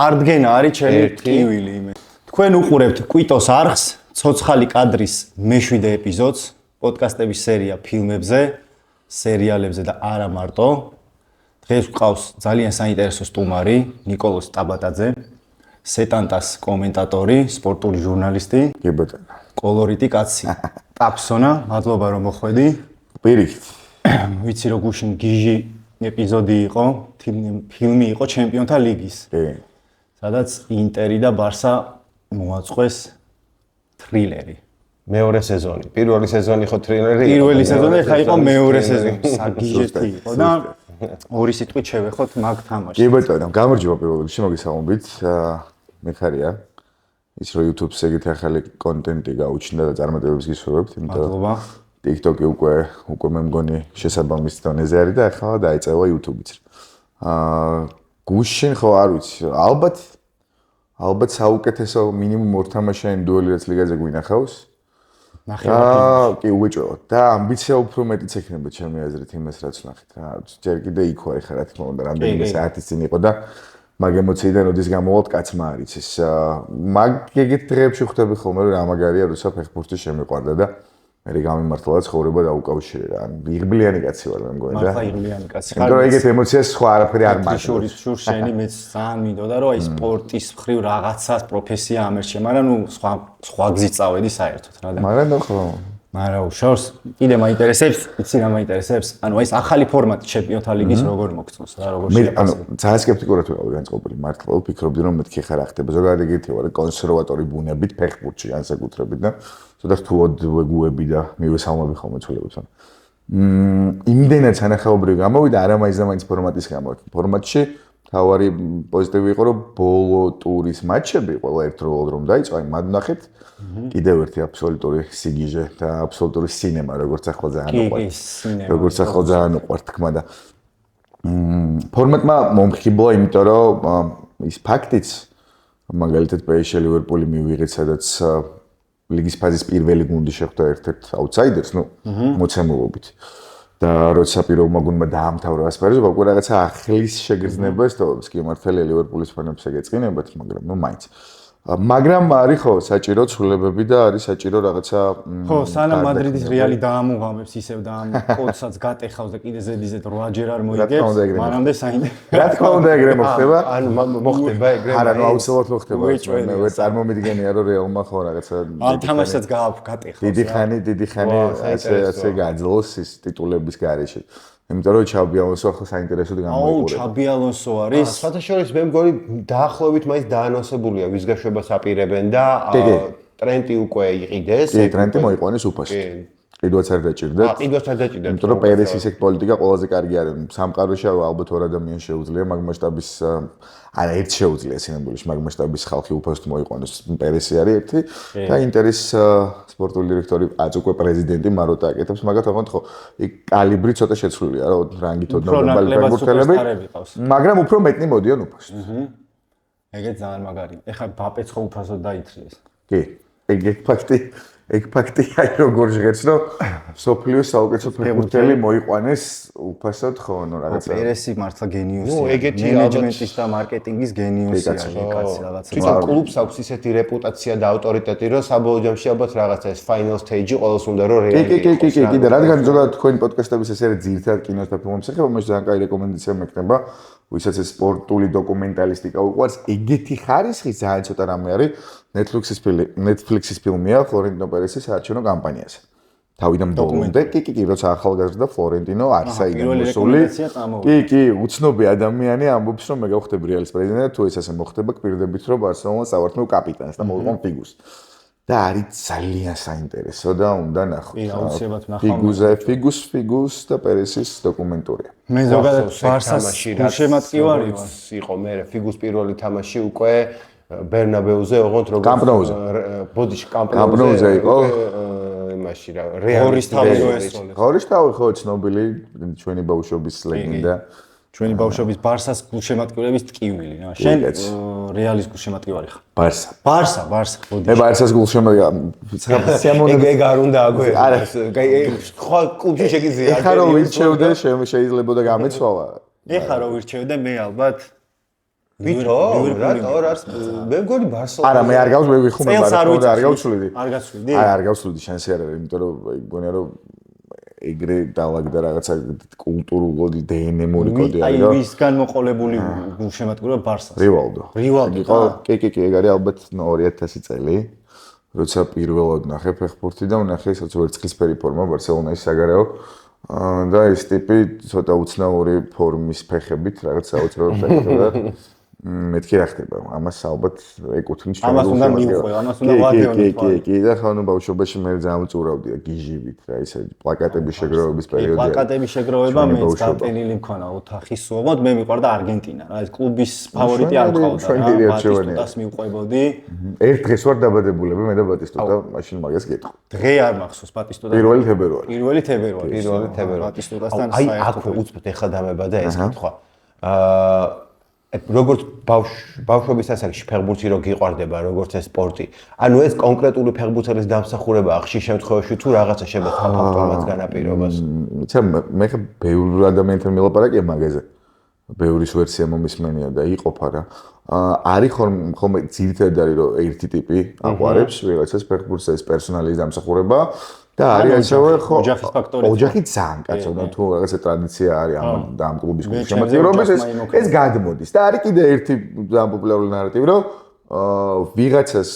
წარდგენა არის ჩემი ტკივილი. თქვენ უყურებთ კვიტოს არხს, ცოცხალი კადრის მე-7 ეპიზოდს, პოდკასტების სერია ფილმებზე, სერიალებზე და არა მარტო. დღეს გვყავს ძალიან საინტერესო სტუმარი, ნიკოლოზ ტაბატაძე, სეტანტას კომენტატორი, სპორტული ჟურნალისტი, კოლორიტი კაცი. ტაფსონა, მადლობა რომ მოხვედი. პირიქით. ვიცი რომ გუშინ გიჟი ეპიზოდი იყო, ფილმი იყო ჩემპიონთა ლიგის. სადაც ინტერი და ბარსა მოაწყვეს თრილერი. მეორე სეზონი. პირველი სეზონი ხო თრილერი? პირველი სეზონი ხა იყო მეორე სეზონი. საგიჟეთი იყო და ორი სიტყვით შევეხოთ მაგ თამაშს. კი ბატონო, გამარჯობა პირველ რიგში მოგესალმებით. მე ხარია ის რომ YouTube-ზე ეგეთი ახალი კონტენტი გაუჩნდა და წარმატებებს გისურვებთ, იმიტომ მადლობა. TikTok-ი უკვე მე მგონი შესაბამის დონეზე არის და ახლა დაიწყება YouTube-იც. გუშინ ხო არ ვიცი, ალბათ საუკეთესო მინიმუმ ორ თამაშიანი დუელი რაც ლიგაზე გვინახავს. კი უეჭვებოდ და ამბიცია უფრო მეტიც ექნება ჩემი აზრით იმას რაც ვნახეთ რა. ჯერ კიდე იქ ვარ ხა რა თქმა უნდა, რამდენიმე საათის წინ იყო და მაგ ემოციიდან როდის გამოვალთ კაცმა არ იცის. მაგ ეგეთ დღეებში ხვდები ხოლმე რომ რა მაგარია როცა ფეხბურთი შემიყვარდა და მე გამიმართლა და ცხოვრება დაუკავშირე რა. იღბლიანი კაცი ვარ მე მგონი და. მართლა იღბლიანი კაცი. იმიტომ რომ ეგეთ ემოციას სხვა არაფერი არ მაქვს. შურშენი მეც ძალიან მინდოდა რომ აი სპორტის მხრივ რაღაცას პროფესია ამერჩე, მაგრამ ნუ სხვა გზით წავედი საერთოდ რა და. მაგრამ ხო. მაგრამ უშავს კიდე მაინტერესებს, იცი რა მაინტერესებს? ანუ აი ეს ახალი ფორმატი ჩემპიონთა ლიგის როგორ მოგწონს რა, როგორ შეფასება? მე ძალიან სკეპტიკურად ვიყავი განწყობილი მართლა, ვფიქრობდი რომ მეთქი ხარ ახდება. ზოგადად ეგეთი ვარ, კონსერვატორი ბუნებით ფეხბურთში განსაკუთრებით და ცოტა რთულად ვეგუები და მივესალმები ხოლმე ცულებებს. იმდენად სანახაობრივი გამოვიდა, არა მაინც და მაინც ფორმატის გამო. ფორმატში თავარი პოზიტივი იყო, რომ ბოლო ტურის მატჩები ყველა ერთდროულად რომ დაიწყო, აი მად ნახეთ. კიდევ ერთი აბსოლუტური სიგიჟე და აბსოლუტური სინემა, როგორც ახლა ძალიან უყვართ თქმა და ფორმატმა მომხიბლა, იმიტომ რომ ის ფაქტიც მაგალითად PSG ლივერპული მივიღეთ, სადაც ლიგის ფაზის პირველი გუნდი შეხვდა ერთ-ერთ აუთსაიდერს, მოცემულობით. და როცა პირველმა გუნდმა დაამთავრა ასპარეზობა, უკვე რაღაცა ახლის შეგრძნება ეს კი მართალია ლივერპულის ფანებს ეგეწყინებათ, მაგრამ მაინც. მაგრამ არის ხო საჭირო ცვლილებები და არის საჭირო რაღაცა ხო, სანამ მადრიდის რეალი დაამუღამებს ისევ და ამ კოდსაც გატეხავს და კიდე ზედიზედ 8-ჯერ არ მოიგებს, მანამდე საინტერესო. რა თქმა უნდა ეგრე მოხდება? ანუ მოხდება ეგრე. არა, ნუ აუცილებლად მოხდება. მე ვერ წარმომიდგენია რომ რეალმა ხო რაღაცა ამ თამაშსაც გატეხავს. დიდი ხანი ასე გაძლოს ის ტიტულების გარეშე. იმიტომ რომ ჩაბი ალონსო ახლა საინტერესოდ გამოიყურება. ჩაბი ალონსო არის. სხვათაშორის მე მგონი დაახლოებით მაინც დაანონსებულია ვის გაშვებას აპირებენ და ტრენტი უკვე იყიდეს. კი, ტრენტი მოიყვანეს უფასოდ. კიდევაც არ დაჭირდეთ. კიდევაც არ დაჭირდეთ. იმიტომ რომ პერესის ეგ პოლიტიკა ყველაზე კარგი არის. სამყაროში ალბათ ორ ადამიანს შეუძლია მაგ მასშტაბის არა ერთ შეუძლია სინამდვილეში მაგ მასშტაბის ხალხი უფასოდ მოიყვანოს. პერესი არის ერთი და ინტერის სპორტული დირექტორი აც უკვე პრეზიდენტი მაროტა აკეთებს, მაგათ აღონთ ხო იქ კალიბრი ცოტა შეცვლილია რა, რანგით ოდნავ ფეხბურთელები, მაგრამ უფრო მეტნი მოდიან უფასოდ. ეგეც ძალიან მაგარი. ეხლა ბაპეც ხო უფასოდ დაითრიეს. კი, ეგ ფაქტი აი როგორ ჟღერს რომ სოფლიოს საუკეთესო ფეხბურთელი მოიყვანეს უფასოდ ხო, ნუ რაღაცა. პერესი მართლა გენიოსია. ნუ ეგეთი მენეჯმენტის და მარკეტინგის გენიოსია კაცი რაღაცა. თვითონ კლუბს აქვს ისეთი რეპუტაცია და ავტორიტეტი, რომ საბოლოო ჯამში ალბათ რაღაცა ეს final stage-ი ყოველს უნდა რომ რეალი იყოს. კი, კიდე რადგან ზოგადად თქვენი პოდკასტების ეს არის ძირითადად კინოს და ფილმების ეხება, მას ძალიან კაი რეკომენდაცია მექნება. ვისაც ეს სპორტული დოკუმენტალისტიკა უყვარს, ეგეთი ხარისხი ძალიან ცოტა რამე არის. Netflix-ის ფილმია ფლორენტინო პერესის საარჩევნო კამპანიაზე. თავიდან ბოლომდე, კი, როცა ახალგაზრდა ფლორენტინო არსაიდან მოსული. კი, უცნობი ადამიანი ამბობს, რომ მე გავხდები რეალის პრეზიდენტი და თუ ეს ასე მოხდება, გვირდებით, რომ ბარსელონას ავართმევ კაპიტანს და მოვიყვან ფიგურს. და არის ძალიან საინტერესო და უნდა ნახოთ. კი, აუცილებლად ნახავ. ფიგუს და პერესის დოკუმენტურია. მე ზოგადად ბარსას გულშემატკივარი ვარ. იყო მე ფიგუს პირველი თამაში უკვე ბერნაბეუზე, ოღონდ როგორც კამპნოუზე. ბოდიში კამპნოუზე იყო. იმაში რა, რეალის თავი ესროლეს. ღორის თავი ხო ცნობილი ჩვენი ბავშვობის ლეგენდა. ჩვენი ბავშვობის ბარსას გულშემატკივრების ტკივილი რა. შენ რეალის გულშემატკივარი ხარ? ბარსა, მოდი. მე ბარსას გულშემატკივარი. ეგ არ უნდა აგვე. არა, ხო კლუბში შეგიძლია. ეხლა რომ ვირჩევდე, შეიძლება და გამეცვალა. ეხლა რომ ვირჩევდე მე ალბათ ვითო მე მგონი ბარსელონა არა მე არ გავს მე ვიხუმე ბარსელონა არ გავცვლიდი არ გავცვლიდი არ გავცვლიდი შანსი არ არის იმიტომ რომ მგონია რომ ეგრე დაალაგდა რაღაცა კულტურული დნმ-ური კოდი არის და აი ვისგან მოყოლებული გულშემატკივრა ბარსას რივალდო იყო კი ეგ არის ალბათ 2000 წელი როცა პირველად ნახე ფეხბურთი და ვნახე ისიც ვერცხლისფერი ფორმა ბარსელონაში საგარეო და ეს ტიპი ცოტა უცნაური ფორმის ფეხებით რაღაც საოცრად ეხება მეთქი რა ხდება ამას ალბათ ეკუთვნის ამას უნდა მივხვე ამას უნდა ვადეონო კი და ხანუ ბავშვობაში მე ძალიან უწურავდია გიჟივით რა ისე პლაკატების შეგროვების პერიოდი პლაკატების შეგროვება მეც გატენილი მქონა ოთახის სულობად მე მიყვარდა არგენტინა რა ეს კლუბის ფავორიტი არ მყავდა რა ბატისტუტას მივყვებოდი ერთ დღეს ვარ დაბადებულები მე და ბატისტუტა მაშინ მაგას გეტყვი დღე არ მახსოვს ბატისტუტა 1 თებერვარი ბატისტუტასთან აი აქვე უცბად ეხა დამებადა ეს კითხვა როგორც ბავშვობის ასაკში ფეხბურთი რო გიყვარდება როგორც ეს სპორტი ანუ ეს კონკრეტული ფეხბურთელის დამსახურებაა ხშირ შემთხვევაში თუ რაღაცა შეგვეცდა ფაქტორმაც განაპირობას მე ხა ბევრი ადამიანთან მელაპარაკია მაგაზე ბევრის ვერსია მომისმენია და იყოფა რა არის ხომ ძირითადად არის რომ ერთი ტიპი აყვარებს ვიღაცას ფეხბურთს ეს პერსონალის დამსახურება და არის ასევე ხო ოჯახის ფაქტორი ოჯახი ძალიან კაცო თუ რაღაცა ტრადიცია არის ამ კლუბის შემადგენლობის ეს გადმოდის და არის კიდე ერთი ძალიან პოპულარული ნარატივი რომ ვიღაცას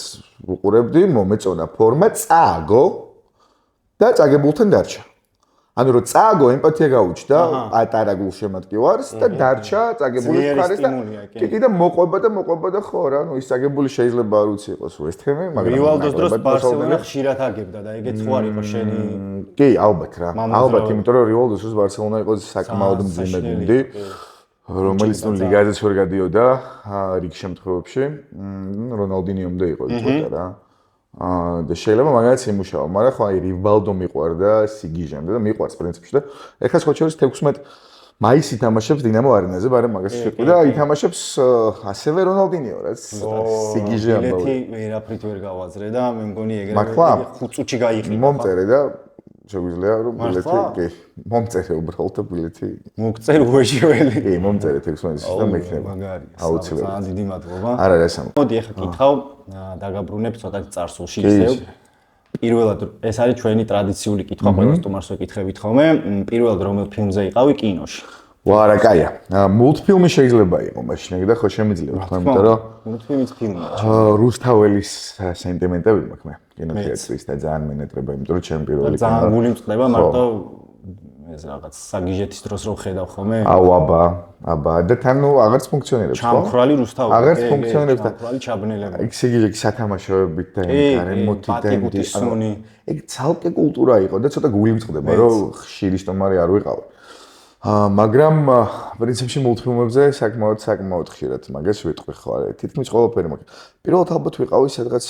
უყურებდი მომეწონა ფორმა წააგო და წაგებულთან დარჩა ანუ რომ წააგო ემპათია გაუჩნდა პატარა გულშემატკივარს და დარჩა წაგებულის მხარეს და კი და მოყვება და ხო რა ნუ ის წაგებული შეიძლება არ უცი იყოს ვესტჰემი მაგრამ რივალდოს დროს ბარსელონა ხშირად აგებდა და ეგეც ხო არ იყო შენი კი ალბათ რა ალბათ იმიტომ რომ რივალდოს დროს ბარსელონა იყო საკმაოდ მძიმე გუნდი რომელიც ნუ ლიგაზეც ვერ გადიოდა რიგ შემთხვევებში რონალდინიომდე იყო იცოდა რა და შეიძლება მაგაც იმუშავა, მაგრამ ხო აი რივალდო მიყვარდა სიგიჟემდე და მიყვარს პრინციპში და ეხლა სხვა შორის 16 მაისი თამაშობს დინამო არენაზე, მაგრამ მაგას შეყვი და ითამაშებს ასევე რონალდინიო რაც სიგიჟე ამბავი. ბილეთი ვერაფრით ვერ გავაძრე და მე მგონი ეგრევე 5 წუთში გაიყიდა. მომწერე და შეგვიძლია რომ ბილეთი კი მომწერე უბრალოდ და ბილეთი მოგწერ უეშიველი. კი მომწერე 16-ში და მექნება. აუცილებლად. ძალიან დიდი მადლობა. არა რა სამ. მოდი ახლა კითხავ დაგაბრუნებ ცოტა წარსულში ისევ. პირველად ეს არის ჩვენი ტრადიციული კითხვა, ყველა სტუმარს ვეკითხებით ხოლმე. პირველად რომელ ფილმზე იყავი კინოში? ვარა, კაია. მულტფილმი შეიძლება იყოს მაშინ და ხო შემიძლია თქვა, იმიტომ რომ მულტფილმის ფილმია. რუსთაველის სენტიმენტები მაქვს მე კინოთეატრის და ძალიან მენეტრება, იმიტომ რომ ჩემი პირველი ძალიან გული მწყდება მარტო ეს რაღაც საგიჟეთის დროს რო ხედავ ხოლმე. აუ აბა და თან ნუ აღარც ფუნქციონირებს ხო? ჩამქრალი რუსთაველი. აღარც ფუნქციონირებს და ჩამქრალი ჩაბნელება. ეგ სიგიჟე სათამაშოებით და გარემოთი და ეგ ცალკე კულტურა იყო და ცოტა გული მწყდება რომ ხშირი სტომარი არ ვიყავი. მაგრამ პრინციპში მულტფილმებზე საკმაოდ ხშირად მაგას ვიტყვი ხო არა თითქმის ყველაფერი მაგ პირველად ალბათ ვიყავი სადღაც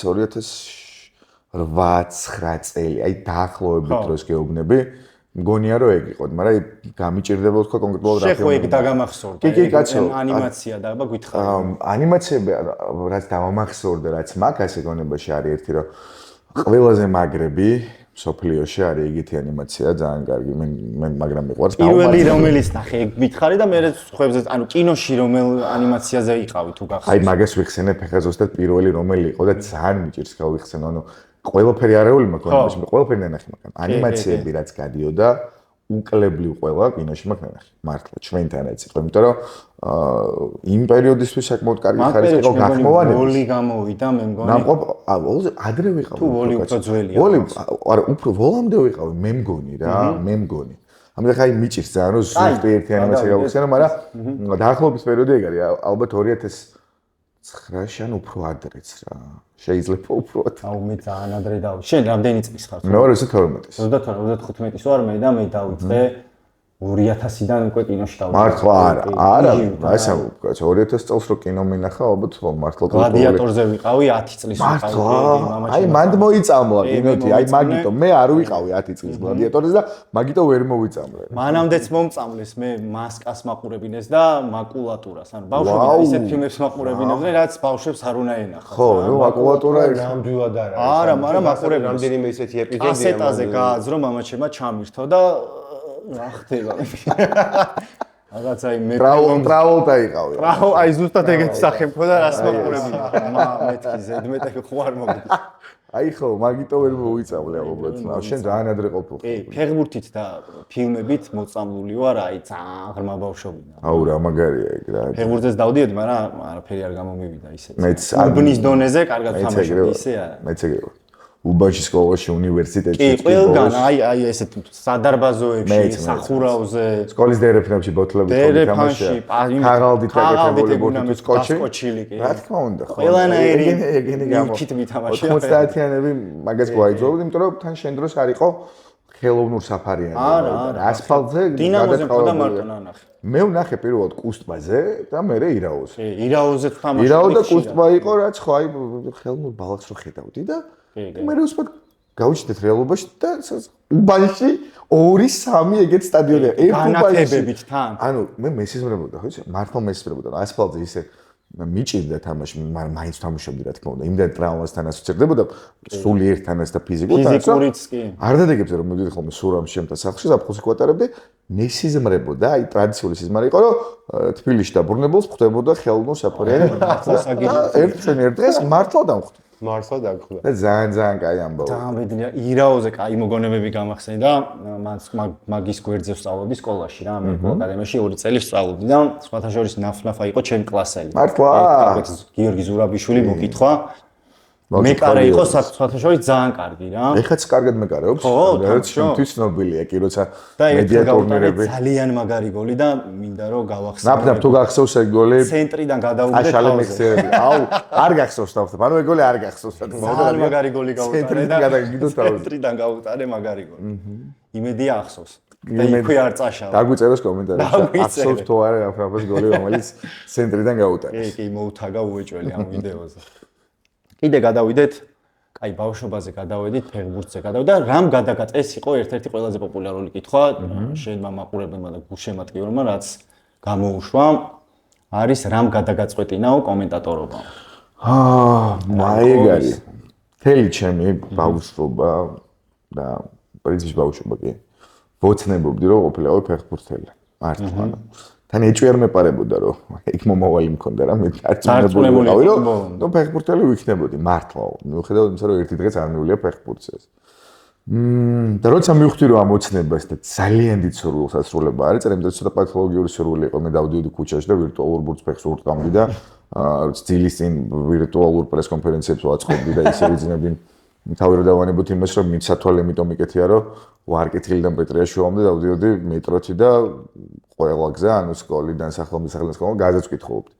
2008-9 წელი აი დაახლოებით დროს გეუბნები მგონია რომ ეგ იყო მაგრამ აი გამიჭირდება თქვა კონკრეტულად რა შეხო ეგ დაგამახსოვრდა კი კაცო ანიმაცია და აბა გითხარი ანიმაციები რაც დამახსოვრდა რაც მაგ ასე გონებაში არის ერთი რომ ყველაზე მაგრები სოფლიოში არის ეგეთი ანიმაცია ძალიან კარგი მე მაგრამ მიყვარს პირველი რომელიც ნახე მითხარი და მე ხუებზე ანუ კინოში რომელ ანიმაციაზე იყავი თუ გახსოვს აი მაგას ვიხსენებ ახლა ზუსტად პირველი რომელი იყო და ძალიან მიჭირს გავიხსენო ანუ ყველაფერი არეული მაქვს ანიმაციაში ყველაფერი ნახე მაგრამ ანიმაციები რაც გადიოდა უკლებლივ ყველა კინოში მაქვს ნახე მართლა ჩვენთანაც იყო იმიტომ რომ იმ პერიოდისთვის საკმაოდ კარგი ხარისხი იყო გახმოვანები ვოლი გამოვიდა მე მგონი ნამყოფ ადრე ვიყავი თუ ვოლი უფრო ძველია ვოლი არა უფრო ვოლამდე ვიყავი მე მგონი რა მე მგონი ამიტომ ხაი მიჭირს ძალიან რომ ზუსტი ერთი ანიმაცია გავხსენო მაგრამ დაახლოების პერიოდი ეგ არის ალბათ 2009-ში ან უფრო ადრეც რა შეიძლება უფრო აუ მე ძალიან ადრე შენ რამდენი წლის ხარ მე 2012-ის 35-ის ვარ მე და მე დავიწყე 2000-დან უკვე კინოში დავიწყე. მართლა არა, ასე ვკაც 2000 წელს რო კინო მინახა, ალბათ ხო მართლა გლადიატორზე ვიყავი 10 წლის ვიყავი. აი მანდ მოიწამლა კინოთი, აი მაგიტო მე არ ვიყავი 10 წლის გლადიატორზე და მაგიტო ვერ მოვიწამლე. მანამდეც მომწამლეს მე მასკას მაყურებინეს და მაკულატურას, ანუ ბავშვები ისეთ ფილმებს მაყურებინეს, რაც ბავშვებს არ უნდა ენახა. ხო, ნუ მაკულატურა ნამდვილად არა. არა, მაგრამ მაყურებინეს. რამდენიმე ისეთი ეპიზოდია. კასეტაზე გააძრო მამაჩემმა ჩამირთო და რა ხდება? რაღაცა იმ ტრაოლტა იყავი. აი ზუსტად ეგეთი სახე მქონდა რას მაყურებია. მეთქი ზედმეტი ხო არ მოგდის. აი ხო, მაგიტო ვერ მოიწავლე ალბათ. შენ ძალიან ადრე ყოფილ. კი, ფეხბურთით და ფილმებით მოწამლული ვარ, აი ძალიან ღრმა ბავშვობიდან. აუ რა მაგარია ეგ რა. ფეხბურთზეც დავდიოდი, მაგრამ არაფერი არ გამომივიდა ისე. მეც უბნის დონეზე კარგად თამაშობდი ისე არა. მეც ეგრევა. უბანში სკოლაში, უნივერსიტეტში. კი, ყველგან აი ესეთ სადარბაზოებში, სახურავზე, სკოლის დერეფნებში ბოთლებით თამაშია. ქაღალდით აკეთებული ბურთი სკოჩი. რა თქმა უნდა, ხო. ყველანაირი ეგენი გამო. 90-იანები მაგას გვაიძულებდი, იმიტომ რომ თან შენ დროს არ იყო ხელოვნურ საფარიანი. ასფალტზე დინამოზე მქონდა მარტო ნანახი. მე ვნახე პირველად კუსტბაზე და მე ირაოზე. კი, ირაოზე თამაშობდი. ირაო და კუსტბა იყო, რაც ხო აი ხელოვნურ ბალახს რო ხედავდი და მე რუსულად გავიჩნდეთ რეალობაში და უბანში 2-3 ეგეთ სტადიონია. განათებებით თან. ანუ მე მესიზმრებოდა, ხო იცი? მართლა მესიზმრებოდა. ასფალტზე ისე მიჭირდა თამაში, მაგრამ მაინც თამაშობდი რა თქმა უნდა. იმდენ ტრავმასთან ასოცირდებოდა, სულიერთანაც და ფიზიკურთან. ფიზიკურიც კი. არ დადეგებდი რომ მივიდე ხოლმე სურამში შემთა სახლში, საფხუზი კვატარებდი, მესიზმრებოდა, აი ტრადიციული სიზმარი იყო, რომ თბილისში დაბრუნებულს ხვდებოდა ხელოვნურ საფარიანი. ერთ დღეს მართლა დამხვდა. მართლა დაგხვდა. და ძალიან კაი ამბავი. ძალიან ბედნიერია. ირაოზე კაი მოგონებები გამახსენდა. მაგის გვერდზე ვსწავლობდი სკოლაში რა, ამერიკულ აკადემიაში 2 წელი ვსწავლობდი და სხვათა შორის ნაფ-ნაფა იყო ჩემი კლასელი. მართლა? გიორგი ზურაბიშვილი მოკითხვა. მეკარე იყო სხვათა შორის ძალიან კარგი რა. ეხაც კარგად მეკარეობს. რაც შენთვის ცნობილია კი, როცა მედია ტურნირები. ძალიან მაგარი გოლი და მინდა რომ გავახსენო. ნაფ-ნაფ თუ გახსოვს ეგ გოლი? ცენტრიდან გადაუგდე აშალე მეხსიერები. აუ, არ გახსოვს თავზე. ანუ ეგ გოლი არ გახსოვს. ძალიან მაგარი გოლი გავუტარე და ცენტრიდან გადაგიდო თავზე. ცენტრიდან გავუტარე მაგარი გოლი. იმედია ახსოვს. და იქვე არ წაშალა. დაგვიწეროს კომენტარებში. ახსოვს თუ არა ნაფ-ნაფის გოლი, რომელიც ცენტრიდან გაუტარეს. კი, მოუთაგა უეჭველი ამ ვიდეოზე. კიდე გადავიდეთ, კაი ბავშვობაზე გადავედით, ფეხბურთზე გადავიდეთ და რამ გადაგაწეს იყო ერთ-ერთი ყველაზე პოპულარული კითხვა შენმა მაყურებელმა და გულშემატკივრებმა, რაც გამოუშვა, არის რამ გადაგაწყვეტინაო კომენტატორობა. მაიგარი. თელი ჩემი ბავშვობა და პრინციპში ბავშვობა კი. ვოცნებობდი რომ ყოფილიყო ფეხბურთელი. მართლა. თან ეჭვი არ მეპარებოდა რომ იქ მომავალი მქონდა რა მე არწმუნებული ვიყავი რომ ფეხბურთელი ვიქნებოდი მართლა მიუხედავად იმისა რომ ერთი დღეც არ მივულია ფეხბურთზე და როცა მივხვდი რომ ამ ოცნებას და ძალიან დიდ სურვილს ასრულება არის წერემ და ცოტა პათოლოგიური სურვილი იყო მე დავდიოდი ქუჩაში და ვირტუალურ ბურთს ფეხს ურტყამდი და ძილის წინ ვირტუალურ პრესკონფერენციებს ვაწყობდი და ისე ვიძინებდი თავი რომ დავანებოთ იმას რომ მიცათვალე იმიტომ მიკეთია რომ ვარკეთილიდან პეტრიაში ვამდე დავდიოდი მეტროთი და ყველა გზა ანუ სკოლიდან სახელმწიფო სკოლიდან გაზეთს ვკითხულობდი.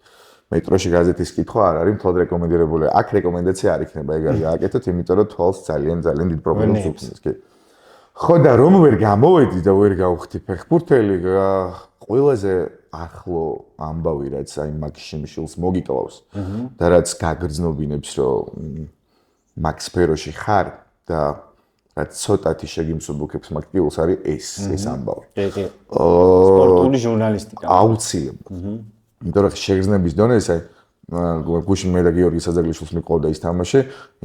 მეტროში გაზეთის კითხვა არ არის მთლად რეკომენდირებული. აქ რეკომენდაცია არ იქნება, ეგ არის გააკეთოთ, იმიტომ რომ თვალს ძალიან დიდ პრობლემებს უქმნის, კი. ხო და რომ ვერ გამოვედი და ვერ გავხდი ფეხბურთელი, ყველაზე ახლო ამბავი რაც აი მაგ შიმშილს მოგიკლავს და რაც გაგრძნობინებს რომ მაგ სფეროში ხარ და რაც ცოტათი შეგიმსუბუქებს მაგ ტილს არის ეს ამბავი. კი. სპორტული ჟურნალისტიკა. აუცილებლად. იმიტომ რომ შეგრძნების დონეზე გუშინ მე და გიორგი საძაგლიშვილს მიყავდა ის თამაში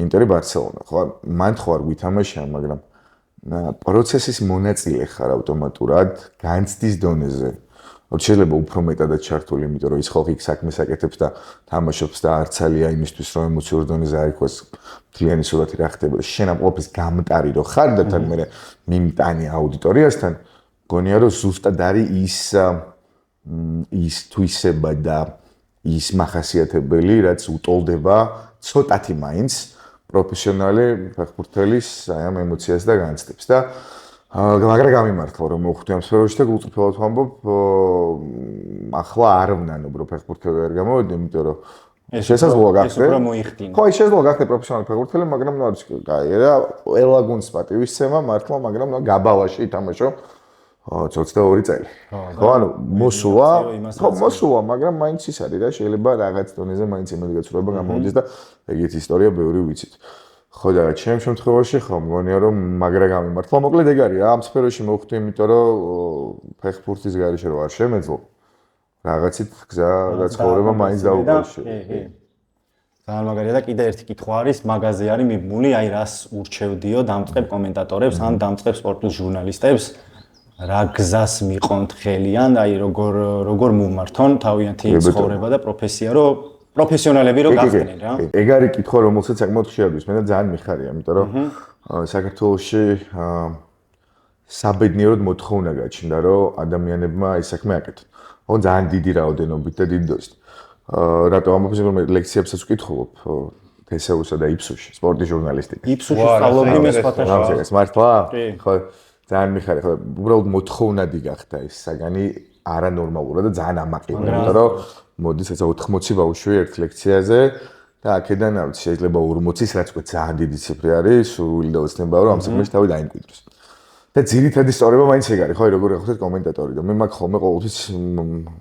ინტერი ბარსელონა. ხო, მან ხო არ ვითამაშია, მაგრამ პროცესის მონაწილე ხარ ავტომატურად განცდის დონეზე. შეიძლება უფრო მეტადაც ჩართული, იმიტომ რომ ის ხალხი საქმეს აკეთებს და თამაშობს და არცალია იმისთვის რომ ემოციურ დონეზე არ იყოს მთლიანი სურათი რა ხდება. შენ ამ ყოფის გამტარი რო ხარ და თან მე მიმტანი აუდიტორიასთან გონია რომ ზუსტად არის ის თვისება და ის მახასიათებელი, რაც უტოლდება ცოტათი მაინც პროფესიონალი ფეხბურთელის აი ამ ემოციას და განცდებს და მაგრამ გამიმართლა რომ მოხვდი ამ სფეროში და გულწრფელად ვამბობ ახლა არ ვნანობ რომ ფეხბურთელი ვერ გამოვედი, იმიტომ რომ შესაძლოა გახდე. ეს უფრო მოიხდინა. ხო, შესაძლოა გახდე პროფესიონალი ფეხბურთელი, მაგრამ ნუ არის კაი რა, ყველა გუნდს პატივისცემა, მართლა, მაგრამ ნუ გაბალაში ითამაშო 22 წელი. ხო, ანუ მოსულა, მაგრამ მაინც ის არის რა, შეიძლება რაღაც დონეზე მაინც იმედი გაცურება გამოვიდეს და ეგეთი ისტორია ბევრი ვიცით. ხო და ჩემ შემთხვევაში ხო მგონია რომ მაგრა გამიმართლა. მოკლედ ეგ არის რა, ამ სფეროში მოვხვდი, იმიტომ რომ ფეხბურთის გარეშე რო არ შემეძლო. რაღაცით გზა და ცხოვრება მაინც დაუკვირში. ძალიან მაგარია და კიდე ერთი კითხვა არის, მაგაზე არის მიბმული, აი რას ურჩევდიო დამწყებ კომენტატორებს ან დამწყებ სპორტულ ჟურნალისტებს, რა გზას მიყონთ ხელი ან აი როგორ მოვმართონ თავიანთი ცხოვრება და პროფესია, რომ პროფესიონალები რო გახდნენ რა. ეგ არის კითხვა, რომელსაც საკმაოდ ხშირად ვისმენ და ძალიან მიხარია, იმიტომ რომ საქართველოში საბედნიეროდ მოთხოვნა გაჩნდა, რომ ადამიანებმა ეს საქმე აკეთონ. ხო, ძალიან დიდი რაოდენობით და დიდი დოზით. რატო ამბობ, რომ მე ლექციებსაც ვკითხულობ თესეუსა და იფსუში, სპორტის ჟურნალისტიკა. იფსუში სწავლობდი მე სხვათა შორის. მართლა? ხო, ძალიან მიხარია, ხო, უბრალოდ მოთხოვნადი გახდა ეს საგანი არანორმალურად და ძალიან ამაყი, იმიტომ რომ მოდის ესა 80 ბავშვი ერთ ლექციაზე და აქედან არ ვიცი, შეიძლება 40-ის, რაც უკვე ძალიან დიდი ციფრი არის, სურვილი და ოცნებაა, რომ ამ საქმეში თავი დაიმკვიდროს. და ძირითადი სწორება მაინც ეგ არის, ხო, როგორ ახსოვთ კომენტატორი და მე მაგ ხოლმე ყოველთვის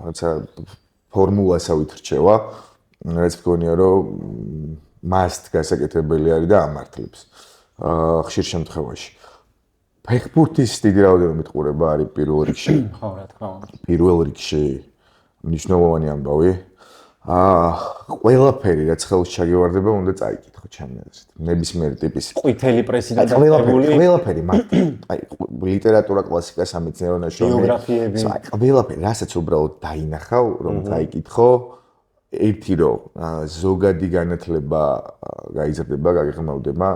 რაცა ფორმულასავით რჩევა, რაც მგონია, რომ must გასაკეთებელი არის და ამართლებს. ხშირ შემთხვევაში. ფეხბურთის დიდი რაოდენობით ყურება არის პირველ რიგში. ხო, რა თქმა უნდა. პირველ რიგში მნიშვნელოვანი ამბავი. ყველაფერი რაც ხელში ჩაგევარდება, უნდა წაიკითხო ჩემი აზრით. ნებისმიერი ტიპის ყვითელი პრესი და დაწებული. ყველაფერი მარტო. აი, ლიტერატურა, კლასიკა, სამეცნიერო ნაშრომი. ბიოგრაფიები. ყველაფერი, რასაც უბრალოდ დაინახავ, რომ წაიკითხო, ერთი რომ ზოგადი განათლება გაიზრდება, გაგეხმაურდება,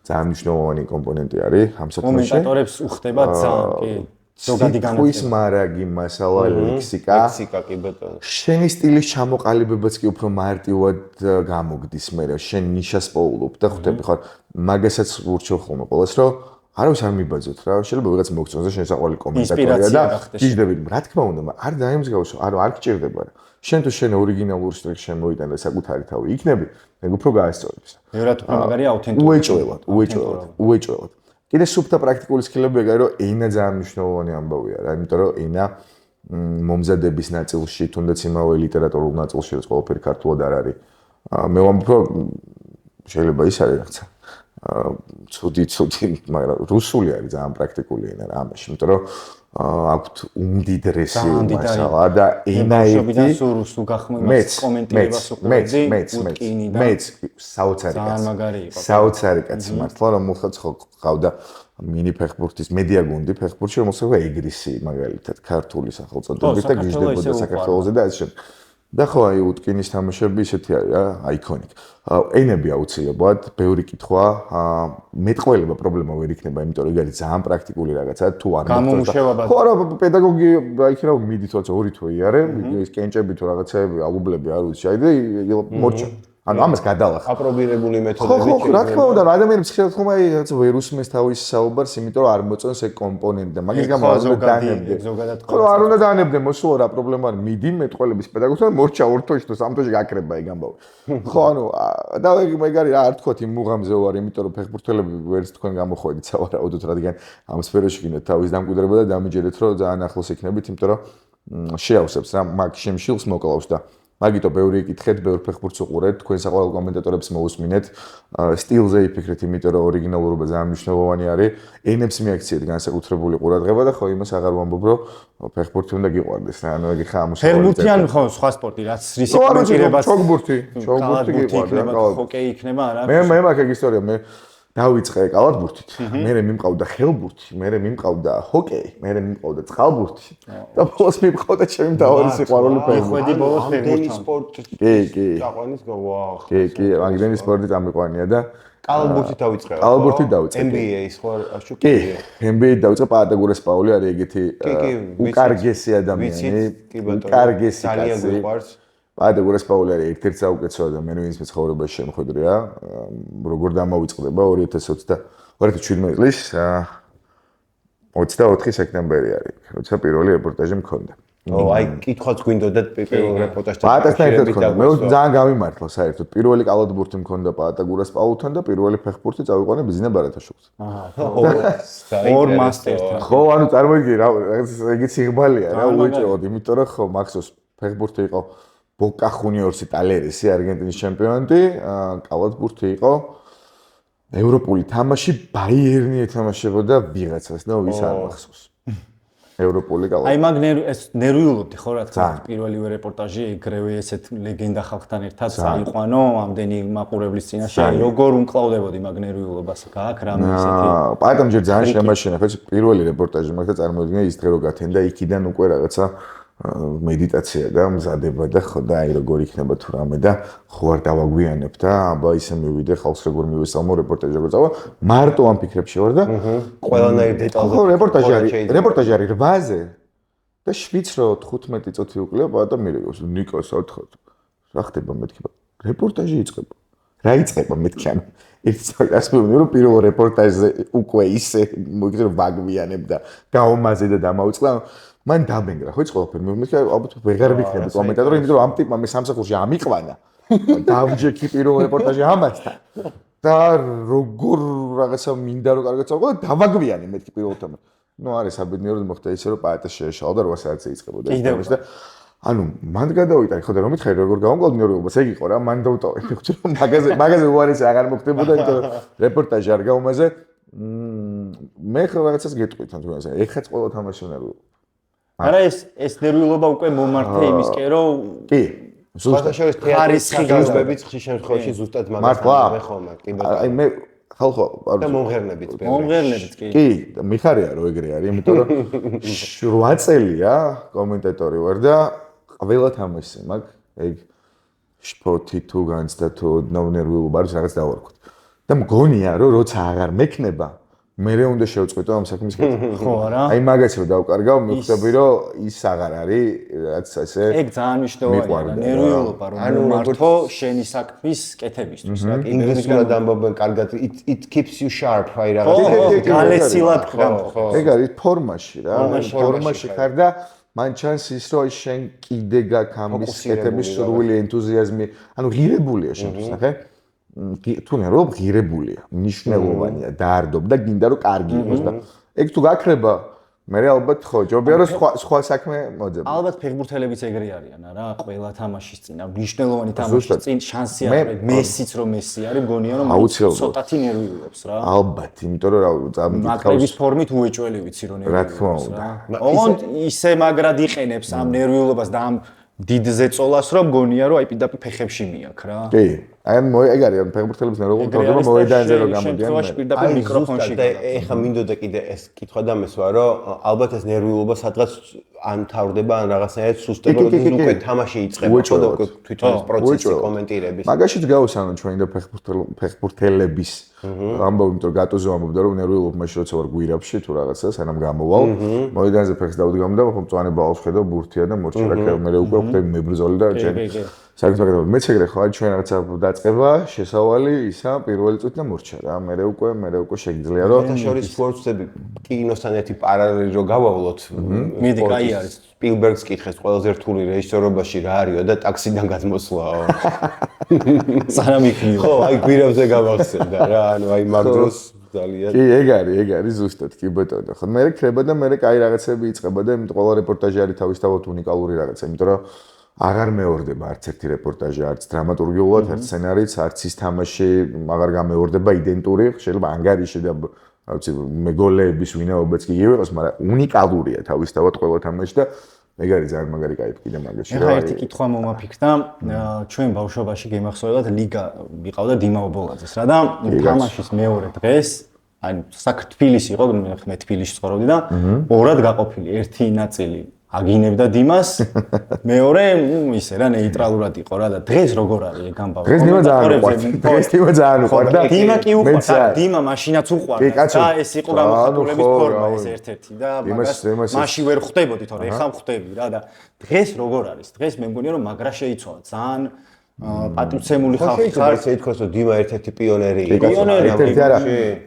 ძალიან მნიშვნელოვანი კომპონენტი არის ამ საქმეში. კომენტატორებს უხდება ძალიან, კი. ზოგადი განათლება. ხვის მარაგი მასალა ლექსიკა. ლექსიკა კი ბატონო. შენი სტილის ჩამოყალიბებაც კი უფრო მარტივად გამოგდის მე რა შენ ნიშას პოულობ და ხვდები ხარ მაგასაც ურჩევ ხოლმე ყოველს რომ არავის არ მიბაძოთ რა შეიძლება ვიღაც მოგწონს და შენ საყვარელი კომენტატორია და გიждები რა თქმა უნდა არ დაემსგავსო არ გჭირდება რა შენ თუ შენ ორიგინალურ სტრიქს შემოიტან და საკუთარი თავი იქნები მე უფრო გაასწორებს ბევრად უფრო მაგარია აუთენტური უეჭველად კიდე სუფთა პრაქტიკული სკილები ეგ არის რომ ენა ძალიან მნიშვნელოვანი ამბავია რა იმიტომ რომ ენა მომზადების ნაწილში თუნდაც იმავე ლიტერატურულ ნაწილში რაც ყველაფერი ქართულად არ არის მე ვამბობ რომ შეიძლება ის არის რაღაცა ცუდი მაგრამ რუსული არის ძალიან პრაქტიკული ენა რა ამაში იმიტომ რომ აქვთ უმდიდრესი მასალა და ენა ერთი სურს უგახმებას კომენტირებას უყურებდი უტკინი და მეც საოცარი კაცი მართლა რომ მოხაც ყავდა მინი ფეხბურთის მედია გუნდი ფეხბურთში რომელსაც ეგრისი მაგალითად ქართული სახელწოდებით და გიждდებოდა საქართველოზე და ასე შემდეგ და ხო აი უტკინის თამაშები ისეთი არის რა აიკონიკ ენები აუცილებლად ბევრი კითხვა მეტყველება პრობლემა ვერ იქნება იმიტომ რომ ეგ არის ძალიან პრაქტიკული რაღაცა თუ არ გამომუშავება ხო რა პედაგოგი აი რა მიდით თორე ორი თვე იარე ის კენჭები თუ რაღაცები ალბულები არ ვიცი აი და მორჩა ანუ ამას გადალახა აპრობირებული მეთოდები ხო რა თქმა უნდა ადამიანებს ხშირად ხომ აი რაღაც ვერ უსმენს თავის საუბარს იმიტომ რომ არ მოწონს ეგ კომპონენტი და მაგის გამო არ უნდა დაანებდე ხო არ უნდა დაანებდე მოსულა რა პრობლემა არის მიდი მეტყველების პედაგოგთან მორჩა ორ თვეში თუ სამ თვეში გაკრება ეგ ამბავი ხო ანუ და ეგ არის რა არ თქვათ იმ მუღამზე ვარ იმიტომ რომ ფეხბურთელები ვერც თქვენ გამოხვედით სავარაუდოდ რადგან ამ სფეროში გინდათ თავის დამკვიდრება და დამიჯერეთ რომ ძალიან ახლოს იქნებით იმიტომ რომ შეავსებს რა მაგ შემშილს მოკლავს და მაგიტო ბევრი იკითხეთ, ბევრ ფეხბურთს უყურეთ, თქვენ საყვარელ კომენტატორებს მოусმინეთ, სტილზე იფიქრეთ, იმიტომ რომ ორიგინალურობა ძალიან მნიშვნელოვანი არის. ენებს მიაქციეთ განსაკუთრებული ყურადღება და ხო იმას აღარ ვამბობ, რომ ფეხბურთი უნდა გიყვარდეს რა, ანუ ეგ ხა ამოსავალი. ფეხბურთი ან ხო სხვა სპორტი, რაც რისი კომენტირებას ჩოგბურთი გიყვარდა, ჰოკეი იქნება არა? მე მაგ ეგ ისტორია, მე დავიწყე კალათბურთით, მერე მიმყავდა ხელბურთი, მერე მიმყავდა ჰოკეი, მერე მიმყავდა წყალბურთი. და ბოლოს მიმყავდა ჩემი მთავარი სიყვარული ფეხბურთი. ხვედი ბოლოს ფეხბურთთან. სპორტი დაყვანის ვაუ. კი, ანგრენი სპორტი წამიყვანია და კალათბურთით დავიწყე. კალათბურთით დავიწყე. NBA-ის ხო აშუქი. კი, NBA-ით დავიწყე პაატაგურეს პაული არის ეგეთი უკარგესი ადამიანი, უკარგესი კაცი. ძალიან გვიყვარს. პაატაგურეს პაული არის ერთ-ერთი საუკეთესო ადამიანი, ვინც მე ცხოვრებაში შემხვედრია. როგორ დამოვიწყდება 2017 წლის 24 სექტემბერი არის, როცა პირველი რეპორტაჟი მქონდა. აი, კითხვაც გვინდოდა პირველ რეპორტაჟთან. პაატასთან ერთად მქონდა. მე ძალიან გამიმართლა საერთოდ. პირველი კალათბურთი მქონდა პაატაგურას პაულთან და პირველი ფეხბურთი წავიყვანე ბიზნე ბარათაშვილს. ორ მასტერთან. ხო, ანუ წარმოიდგინე რა, ეგეც იღბალია რა, უეჭოდ, იმიტომ რომ ხო, მახსოვს ფეხბურთი იყო ბოკა ხუნიორსი ტალერესი არგენტინის ჩემპიონატი, კალათბურთი იყო ევროპული თამაში ბაიერნი ეთამაშებოდა ვიღაცას და ვის არ მახსოვს. ევროპული კალათი. აი მაგ ნერვიულობდი ხო რა თქმა უნდა პირველივე რეპორტაჟი ეგრევე ესეთ ლეგენდა ხალხთან ერთად წაიყვანო ამდენი მაყურებლის წინაშე როგორ უმკლავდებოდი მაგ ნერვიულობას გააკ რამე ესეთი პატამ ჯერ ძალიან შემაშინა ხო პირველი რეპორტაჟი მაგას წარმოიდგინე ის დღე რო გათენდა იქიდან უკვე რაღაცა მედიტაცია და მზადება და ხო და აი როგორ იქნება თუ რამე და ხო არ დავაგვიანებ და აბა ისე მივიდე ხალხს როგორ მივესალმო რეპორტაჟი როგორ წავა მარტო ამ ფიქრებში ვარ და ყველანაირ დეტალზე ხო რეპორტაჟი არის 8-ზე და 7 რო 15 წუთი უკლია პატა მირეკოს ნიკო სათხოთ რა ხდება მეთქი რეპორტაჟი იწყება რა იწყება მეთქი ან ის მოვიდა რომ პირველ რეპორტაჟზე უკვე ისე მოგიწევ რომ ვაგვიანებ და გაომაზე და დამაუწყლა მან დაბენგრა ხო ის ყველაფერი მე ალბათ ვეღარ ვიქნები კომენტატორი იმიტომ რომ ამ ტიპმა მე სამსახურში ამიყვანა დავჯექი პირველ რეპორტაჟი ამასთან და როგორ რაღაცა მინდა რომ კარგად წავყო და დავაგვიანე მეთქი პირველთან ნუ არის აბედნიეროდ მოხდა ისე რომ პაეტა შეეშალა და 8 საათზე იწყებოდა ეს და ანუ მან გადავიტანე ხო და რომ მითხარი როგორ გავამკლავდი ნერვიულობას ეგ იყო რა მან დავტოვე მე ხუჭი რომ მაგაზე უარესი აღარ მოხდებოდა იმიტომ რომ რეპორტაჟი არ გაუმაზე მე ხო რაღაცას გეტყვით ან თუნდაც ეხაც ყველა თამაში ნერვიულობა არა ეს ნერვიულობა უკვე მომართე იმისკენ რომ კი ზუსტად თეატრის ხილობებიც ხშირ შემთხვევაში ზუსტად მაგას ამბობენ ხოლმე აი მე ხალხო და მომღერლებიც კი კი მიხარია რომ ეგრე არის იმიტომ რომ 8 წელია კომენტატორი ვარ და ყველა თამაში მაგ ეგ შფოთი თუ განცდა თუ ნერვიულობა არის რაღაც დავარქვით და მგონია რომ როცა აღარ მექნება მე უნდა შევწყვიტო ამ საქმის კეთება. ხო არა? აი მაგაც რომ დავკარგავ, მივხვდები რომ ის აღარ არის, რაც ესე. ეგ ძალიან მნიშვნელოვანია, ნერვიულობა რომ მართო შენი საქმის კეთებისთვის, რა. ინგლისურად ამბობენ კარგად it keeps you sharp, აი რაღაც. გალეცილად ხო. ეგ არის ფორმაში რა. ფორმაში ხარ და მან ჩანს ის რომ შენ კიდე გაქვს ამის კეთების სურვილი, ენთუზიაზმი, ანუ ღირებულია შენთვის, ნახე? თუნე რომ ღირებულია, მნიშვნელოვანია, დაარდობ და გინდა რომ კარგი იყოს და ეგ თუ გაქრება, მე ალბათ ხო, ჯობია რომ სხვა საქმე მოძებნა. ალბათ ფეხბურთელებიც ეგრე არიან, არა? ყველა თამაშის წინ, მნიშვნელოვანი თამაშის წინ შანსი არის, მესიც რომ მესი არის, მგონია რომ ცოტათი ნერვიულობს რა. ალბათ, იმიტომ რომ რა წამიკითხავს. ნაკრების ფორმით უეჭველი ვიცი რომ ნერვიულობს რა. ოღონდ ისე მაგრად იყენებს ამ ნერვიულობას და ამ დიდ ზეწოლას რომ მგონია რომ აი პირდაპირ ფეხებში მიაქ რა. კი. აი მოი ეგ არის ფეხბურთელების ნერვიულობა მოედანზე რომ გამოდიან. აი პირდაპირ მიკროფონში. და ეხა მინდოდა კიდე ეს კითხვა დამესვა რომ ალბათ ეს ნერვიულობა სადღაც ან თავდება ან რაღაცნაირად სუსტება რომ უკვე თამაში იწყება ხო და უკვე თვითონ ეს პროცესი კომენტირების. მაგაშიც გავს ანუ ჩვენ და ფეხბურთელების ამბობ იმიტომ რომ გატუზო ამბობდა რომ ნერვიულობა მაშინ როცა ვარ გვირაბში თუ რაღაცა სანამ გამოვალ მოედანზე ფეხს დავდგამ და ხომ მწვანე ბალს ხედავ ბურთია და მორჩა რა მე უკვე ხდები მებრძოლი და ჩვენ საერთოდ მეც ეგრე ხო ჩვენ რაღაცა დაწყება შესავალი ისა პირველი წუთი და მორჩა რა მე უკვე შეგიძლია რომ შორის სპორტსები კინოსთან ერთი პარალელი რო გავავლოთ მიდი კაი არის სპილბერგს კითხეს ყველაზე რთული რეჟისორობაში რა არისო და ტაქსიდან გადმოსვლაო სანამ იქნიო ხო აი გვირაბზე გავახსენდა რა ანუ აი მაგ დროს ძალიან კი ეგ არის ზუსტად კი ბატონო ხო მე ქრება და მე კაი რაღაცები იწყება და იმიტომ ყველა რეპორტაჟი არის თავისთავად უნიკალური რაღაცა იმიტომ რომ აღარ მეორდება არც ერთი რეპორტაჟი, არც დრამატურგიულად, არც სცენარიც, არც ის თამაში აღარ გამეორდება იდენტური, შეიძლება ანგარიში და რა ვიცი, მეგოლეების ვინაობაც კი იღოს, მაგრამ უნიკალურია თავისთავად ყველა თამაში და ეგ არის ძალიან მაგარი кайფი კიდე მაგაში. ეხლა ერთი კითხვა მომაფიქრდა, ჩვენ ბავშვობაში გემახსოვრებათ ლიგა ვიყავდა დიმაო ბოლაძეს რა და თამაშის მეორე დღეს აი საქართველოს იყო, მე თბილისში ცხოვრობდი და ორად გაყოფილი, ერთი ნაწილი აგინებდა დიმას, მეორე ისე რა ნეიტრალურად იყო რა და დღეს როგორ არის ეგ ამბავი. დღეს დიმა ძალიან უყვარდა და დიმა კი უყვარდა, დიმა მაშინაც უყვარდა და ეს იყო გამოხატულების ფორმა ეს ერთ-ერთი და მაგას მაშინ ვერ ხვდებოდი თორე ეხლა ხვდები რა და დღეს როგორ არის? დღეს მე მგონია რომ მაგრა შეიცვალა ძალიან პატივცემული ხალხი ხარ ისე ითქვას რომ დიმა ერთ-ერთი პიონერი იყო. პიონერი არა.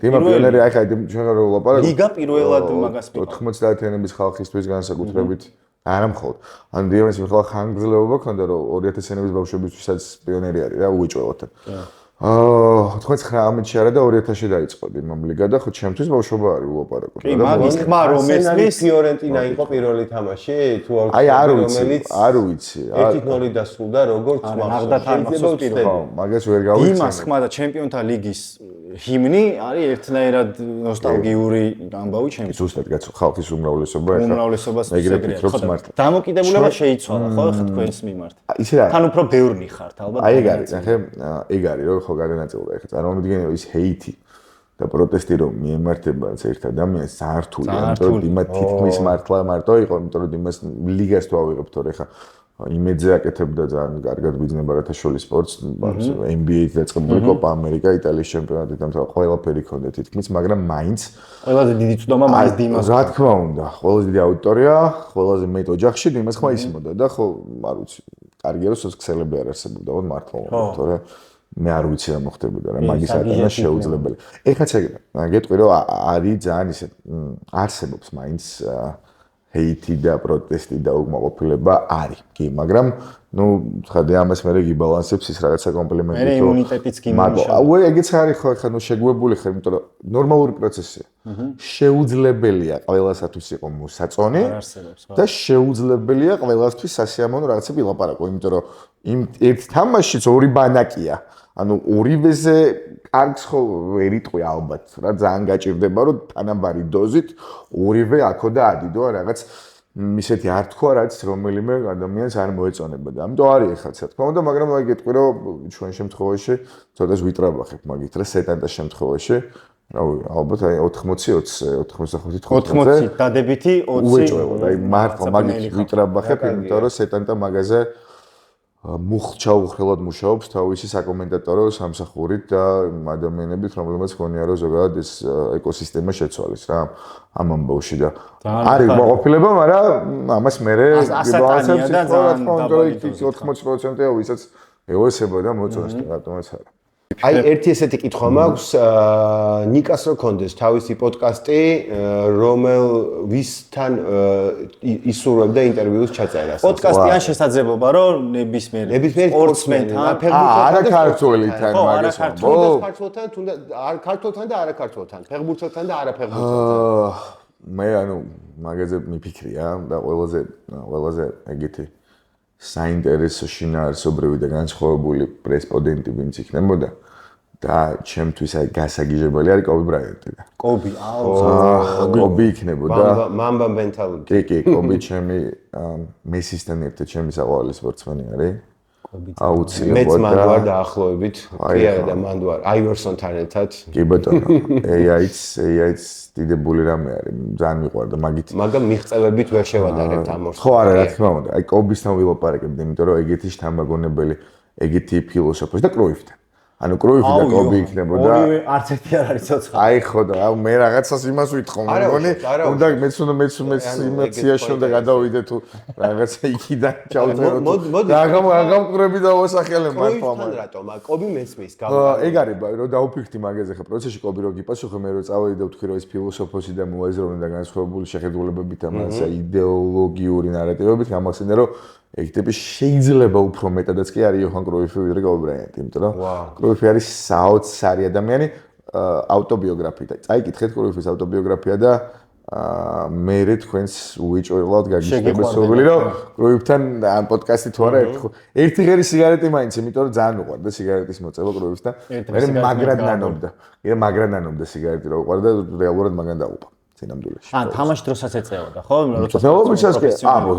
დიმა პიონერი ახლა ჩვენ რა ვლაპარაკობ. ლიგა პირველად მაგას 90-იანების ხალხისთვის განსაკუთრებით არა მხოლოდ. ანუ დიამას ახლა ხანგრძლივობა ქონდა რომ 2000-იანების ბავშვებისთვისაც პიონერი არის რა უეჭველად. 99-ში არა და 2000-ში დაიწყო დიმამ ლიგა და ხო ჩემთვის ბავშვობა არის ვლაპარაკობ. კი მაგის ხმა რომ ესმის ფიორენტინა იყო პირველი თამაში თუ აი არ ვიცი 1-0 დასრულდა როგორც მაგდა თამაშობს პირველ მაგას ვერ გავიცი. დიმას ხმა და ჩემპიონთა ლიგის ჰიმნი არის ერთნაირად ნოსტალგიური ამბავი ჩემთვის. ზუსტად კაცო, ხალხის უმრავლესობა ეხლა უმრავლესობას ეგრე ფიქრობს მართლა. დამოკიდებულება შეიცვალა, ხო, ხა თქვენს მიმართ. ისე რა. თან უფრო ბევრი ხართ, ალბათ. აი ეგ არის, ახლა ეგ არის, რომ ხო გადანაწილდა ეხლა წარმომიდგენია ის ჰეითი და პროტესტი რომ მიემართება ერთ ადამიანს ზართული, ამიტომ რომ იმათ თითქმის მართლა მარტო იყო, იმიტომ რომ იმას ლიგას თუ ავიღებთ, თორე ხა იმედზე აკეთებდა ძალიან კარგად ბიზნესს ბარათაშვილის სპორტს, NBA-ს დაწყებული კოპა ამერიკა, იტალიის ჩემპიონატი და ყველაფერი ქონდა თითქმის, მაგრამ მაინც ყველაზე დიდი წვდომა მაინც დიმას. რა თქმა უნდა, ყველაზე დიდი აუდიტორია, ყველაზე მეტ ოჯახში დიმას ხმა ისმოდა და ხო, არ ვიცი, კარგია რომ სოციალები არ არსებობდა, ხო მართლა, თორე მე არ ვიცი რა მოხდებოდა რა მაგის ატანა შეუძლებელი. ეხაც ეგრე, გეტყვი რომ არის ძალიან ისე არსებობს მაინც ჰეითი და პროტესტი და უკმაყოფილება არის. კი, მაგრამ ნუ ხედე ამას მე გიბალანსებს ის რაღაცა კომპლიმენტი მე იმუნიტეტიც გიმუშავება. აუ ეგეც არის ხო ხა ნუ შეგვებული ხარ, იმიტომ რომ ნორმალური პროცესია. შეუძლებელია ყველასათვის იყო მოსაწონი და შეუძლებელია ყველასთვის სასიამოვნო რაღაცები ლაპარაკო, იმიტომ რომ იმ ერთ თამაშიც ორი ბანაკია. ანუ ორივეზე კარგს ხო ვერ იტყვი ალბათ რა ძალიან გაჭირდება რომ თანაბარი დოზით ორივე აქო და ადიდო რაღაც ისეთი არ თქვა რაც რომელიმე ადამიანს არ მოეწონება და ამიტომ არის ახლა რა თქმა უნდა მაგრამ აი გეტყვი რომ ჩვენ შემთხვევაში ცოტას ვიტრაბახებ მაგით რა სეტანტას შემთხვევაში რავი ალბათ აი 80 დადებითი 20 უეჭვება აი მართლა მაგით ვიტრაბახებ იმიტომ რომ სეტანტა მაგაზე მუხჩაუხრელად მუშაობს თავისი საკომენტატორო სამსახურით და ადამიანებით, რომლებიც ქონია რომ ზოგადად ეს ეკოსისტემა შეცვალეს რა ამ ამბავში და არის მოყოფილება, მაგრამ ამას მერე გიბალანსებს რა თქმა უნდა 80%-ია ვისაც ევესება და მოწონს რატომაც არა. აი ერთი ესეთი კითხვა მაქვს ნიკას რო კონდეს თავისი პოდკასტი ვისთან ისურვებდა ინტერვიუს ჩაწერას პოდკასტი ან შესაძლებლობა რომ ნებისმიერ სპორტსმენთან არა ქართველთან მაგას ქართველთან თუნდაც არ ქართველთან და არა ქართველთან ფეხბურთელთან და არა ფეხბურთელთან მე ანუ მაგაზე მიფიქრია და ყველაზე ეგეთი საინტერესო შინაარსობრივი და განსხვავებული პრესპონდენტი ვინც იქნებოდა და ჩემთვის აი გასაგიჟებელი არის კობი ბრაიანტი და კობი იქნებოდა მამბა მენტალიტი კი კობი ჩემი მესისთან ერთად ჩემი საყვარელი სპორტსმენი არის აუცილებლად მეც მანდ ვარ დაახლოებით პიერე და მანდ ვარ აივერსონთან ერთად კი ბატონო AI-ც დიდებული რამე არის ძალიან მიყვარდა მაგით მაგრამ მიღწევებით ვერ შევადარებთ ამ ორს ხო არა რა თქმა უნდა აი კობისთან ვილაპარაკებდი იმიტომ რომ ეგეთი შთამაგონებელი ეგეთი ფილოსოფოსი და კროიფთან ანუ კროიფი და კობი იქნებოდა ორივე არც ერთი არ არის ცოცხალი აი ხო და მე რაღაცას იმას ვითხოვ მეგონი უნდა მეც იმაციაში უნდა გადავიდე თუ რაღაცა იქიდან ჩავწერო რაგამ კრები დავასახელე მართლა კროიფთან რატომ კობი მესმის ეგ არის რომ დაუფიქრდი მაგაზე ხა პროცესში კობი რო გიპასუხე მე რო წავედი და ვთქვი რომ ეს ფილოსოფოსი და მოაზროვნე და განსხვავებული შეხედულებებით ამას იდეოლოგიური ნარატივებით გამახსენდა რომ ეგ ტიპი შეიძლება უფრო მეტადაც კი არის იოჰან კროიფი ვიდრე კობი ბრაიანტი, იმიტომ რომ კროიფი არის საოცარი ადამიანი ავტობიოგრაფიით. წაიკითხეთ კროიფის ავტობიოგრაფია და მე თქვენს უიჭველად გაგიჩნდება სურვილი რომ კროიფთან ამ პოდკასტი თუ არა ერთი ღერი სიგარეტი მაინც, იმიტომ რომ ძალიან უყვარდა სიგარეტის მოწევა კროიფთან. მე მაგრად ნანობდა. მაგრამ ნანობდა სიგარეტი რა უყვარდა რეალურად მაგან დაუპა. წინამდვილეში. თამაში დროსაც ეწეოდა, ხო? ფეხბურთელობის კი,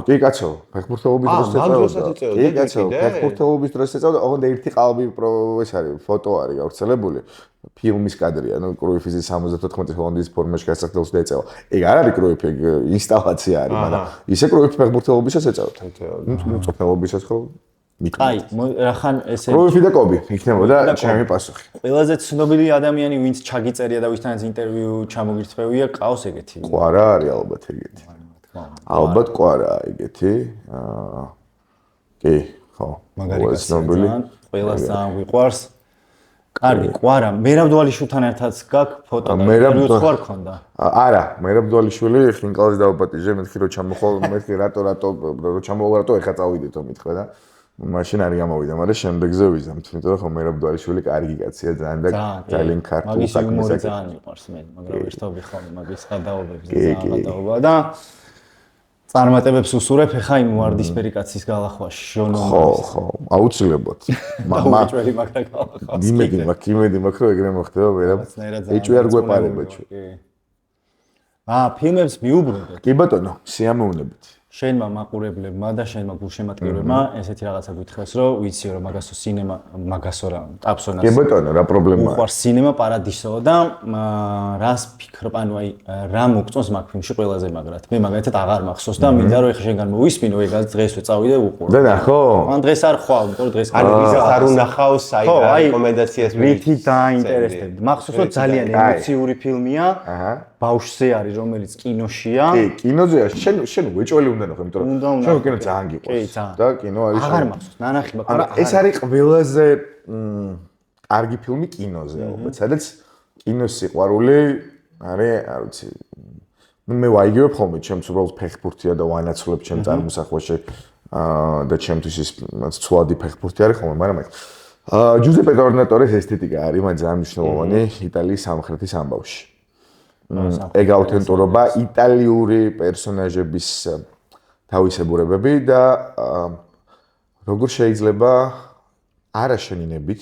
კი კაცო, ფეხბურთელობის დროს ეწეოდა. კი კაცო, ფეხბურთელობის დროს ეწეოდა, ოღონდ ერთი ყალბი ეს არის, ფოტო არის გავრცელებული, ფილმის კადრია, ანუ კროიფის 74 ჰოლანდიის ფორმაში გასახდელს და ეწევა. ეგ არ არის კროიფი, ეგ ინსტალაცია არის, მაგრამ ისე კროიფი ფეხბურთელობისას ეწეოდა. მწვრთნელობისას ხო? აი, რახან ესე კროიფი და კობი იქნებოდა ჩემი პასუხი. ყველაზე ცნობილი ადამიანი, ვინც ჩაგიწერია და ვისთანაც ინტერვიუ ჩამოგირთმევია, ყავს ეგეთი. ყვარა არის ალბათ ეგეთი. ალბათ ყვარა ეგეთი. კი, ხო. მაგარი ცნობილი. ყველას ძალიან ვიყვარს. კარგი, ყვარა, მერაბდვალიშვილთან ერთად გაქვს ფოტო და ინტერვიუც ხარ ქონდა. არა, მერაბდვალიშვილი ხინკალზე დავაპატიჟე, მეთქი რომ ჩამოხვალ, მეთქი რატო ჩამოვალ, რატო ეხა წავიდეთო მითხრა და მაშინ არ გამოვიდა, მაგრამ შემდეგზე ვიზამთ, იმიტომ რომ ხო მერაბდვალიშვილი კარგი კაცია ძალიან და ძალიან ქართულ საქმეზე. ძალიან მიყვარს მე, მაგრამ ერთობი ხოლმე მაგის გადაობებზე ძალიან გადაობა და წარმატებებს უსურებ ხა იმ ვარდისფერი კაცის გალახვაში ჟონო. ხო, აუცილებლად. მაჭველი მაგრა გალახავს. იმედი მაქვს, რომ ეგრე მოხდება ვერაფერი. ეჭვი არ გვეპარება ჩვენ. ფილმებს მიუბრუნდეთ. კი ბატონო, სიამოვნებით. შენმა მაყურებლებმა და შენმა გულშემატკივრებმა ესეთი რაღაცა გითხრეს, რომ ვიციო რომ მაგასო სინემა, მაგასო რა, ტაფსონას. კი ბატონო, რა პრობლემაა? უყვარს სინემა პარადისო და რას ფიქრობ, ანუ აი რა მოგწონს მაგ ფილმში ყველაზე მაგრად. მე მაგალითად აღარ მახსოვს და მინდა რომ ეხლა შენგან მოვისმინო, ეგ დღესვე წავიდე უყურო. და ნახო? ან დღეს არ ხვალ, იმიტომ რომ დღეს ანუ ვისაც არ უნახავს, აი რეკომენდაციას მითი დაინტერესდებდი. მახსოვს რომ ძალიან ემოციური ფილმია. ბავშვზე არის, რომელიც კინოშია. კი, კინოზეა. შენ ვეჭველი უნდა ნახო, იმიტომ რომ შენ კინო ძალიან გიყვარს. და კინო არის. აღარ მახსოვს, ნანახი მაქვს, მაგრამ ეს არის ყველაზე კარგი ფილმი კინოზე, ალბათ, სადაც კინოს სიყვარული არის, არ ვიცი. მე ვაიგებ ხოლმე, ჩემს უბრალოდ ფეხბურთია და ვანაცვლებ ჩემ წარმოსახვაში და ჩემთვის ის ცვლადი ფეხბურთი არის ხოლმე, მაგრამ ჯუზეპე ტორნატორის ესთეტიკა არის მან ძალიან მნიშვნელოვანი იტალიის სამხრეთის ამბავში. ეგ აუთენტურობა, იტალიური პერსონაჟების თავისებურებები და როგორ შეიძლება არა შენინებით,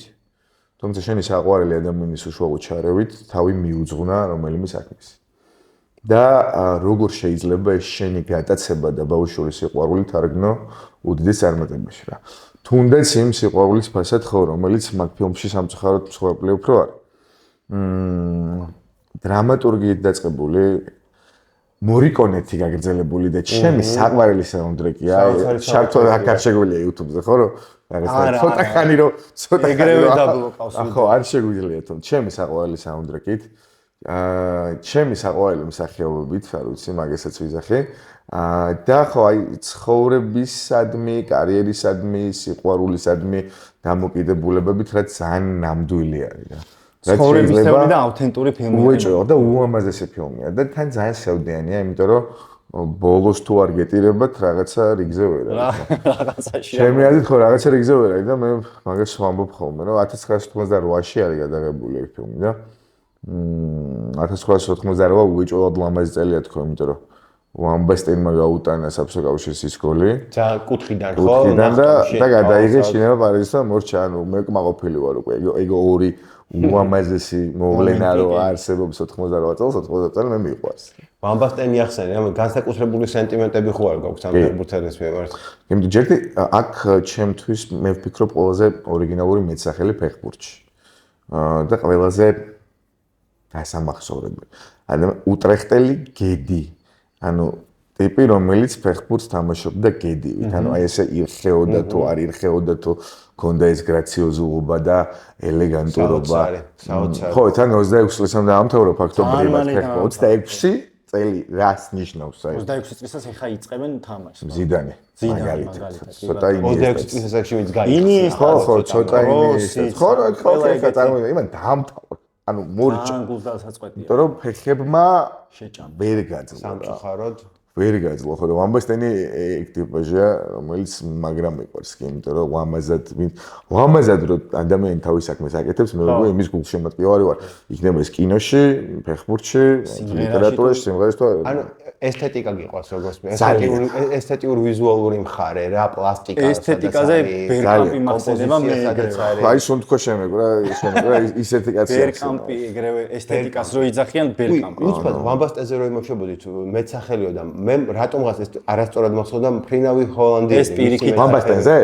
თუმცა შენი საყვარელი ადამიანის უშუალო ჩარევით თავი მიუძღვნა რომელიმე საქმის. და როგორ შეიძლება ეს შენი გატაცება და ბავშვური სიყვარული თარგმნო უდიდეს წარმატებაში რა. თუნდაც იმ სიყვარულის ფასად ხო, რომელიც მაგ ფილმში სამწუხაროდ მსხვერპლი უფრო არის. დრამატურგიით დაწყებული მორიკონეთი გაგრძელებული და ჩემი საყვარელი საუნდტრეკია. შარტო აქ შეგვიძლია YouTube-ზე, ხო რომ ცოტა ხანი რომ ცოტა ეგრევე დაბლოკავს. ხო, არ შეგვიძლია თუმცა ჩემი საყვარელი საუნდტრეკით. ჩემი საყვარელი მსახიობობით, არ ვიცი, მაგასაც ვიზახი. და ხო, აი ცხოვრებისადმი, კარიერისადმი, სიყვარულისადმი დამოკიდებულებებით, რაც ძალიან ნამდვილი არის რა. ცხოვრებისეული და აუთენტური ფილმია. უეჭვეო და უამაზესი ფილმია და თან ძალიან სევდიანია, იმიტომ რომ ბოლოს თუ არ გეტირებათ რაღაცა რიგზე ვერ არის. რაღაცაში. ჩემი აზრით ხო რაღაცა რიგზე ვერ არის და მე მაგას ვამბობ ხოლმე, რომ 1998-ში არის გადაღებული ეს ფილმი და 1998 უეჭველად ლამაზი წელია თქო, იმიტომ რომ ვამბასტენმა გაუტანა საბჭოთა კავშირის ის გოლი. ძალიან კუთხიდან ხო? კუთხიდან და გადაიღეს შინება პარიზში და მორჩა, ანუ მე კმაყოფილი ვარ უკვე. ეგ ორი უამაზესი მოვლენა რო არსებობს 98 წელს, 98 წელი მე მიყვარს. ვამბასტენი ახსენე, ამ განსაკუთრებული სენტიმენტები ხო არ გაქვს ამ ფეხბურთელის მიმართ? იმიტომ ჯერდი აქ ჩემთვის მე ვფიქრობ ყველაზე ორიგინალური მეტსახელი ფეხბურთში. და ყველაზე გასამახსოვრებელი. ანუ უტრეხტელი გედი. ანუ ტიპი რომელიც ფეხბურთს თამაშობდა გედივით. ანუ აი ესე ირხეოდა თუ არ ირხეოდა თუ ქონდა ეს გრაციოზულობა და ელეგანტურობა. საოცარი. ხო, თან 26 წლისამდე ამთავრა ფაქტობრივად ფეხბურთი 26 წელი რას ნიშნავს აი? 26 წლისას ეხა იწყებენ თამაშს. ზიდანი. მაგალითად. ცოტა 26 წლის ასაკში ვინც გაიქცა. ინიესტა. ხო, ცოტა ინიესტა. ხო, ხო, წარმოიდგინე, იმან დაამთავრა. ანუ მორჭა. გულდასაწყვეტია. იმიტომ რომ ფეხებმა შეჭამა. ვერ გაძლო. სამწუხაროდ ვერ გაძლო, ხო და ვამბასტენი ეგ ტიპაჟია, რომელიც მაგრამ მიყვარს კი, იმიტომ რომ ვამაზად რომ ადამიანი თავის საქმეს აკეთებს, მე ვიგო იმის გულშემატკივარი ვარ. იქნება ეს კინოში, ფეხბურთში, ლიტერატურაში, სიმღერაში თუ ანუ ესთეტიკა გიყვარს როგორც მე. ესთეტიური ვიზუალური მხარე რა, პლასტიკა, ესთეტიკაზე ბერკამპი მახსენდება მე ეგრევე. აი სუნთქო შემეგრა ისეთი კაცია. ბერკამპი ეგრევე ესთეტიკას რო იძახიან ბერკამპი. უცბად ვამბასტეზე რო იმოშობოდით მეცახელიო და მე რატომღაც ეს არასწორად მახსოვდა ფრინავი ჰოლანდიელი. ეს პირიქით ვამბასტენზე?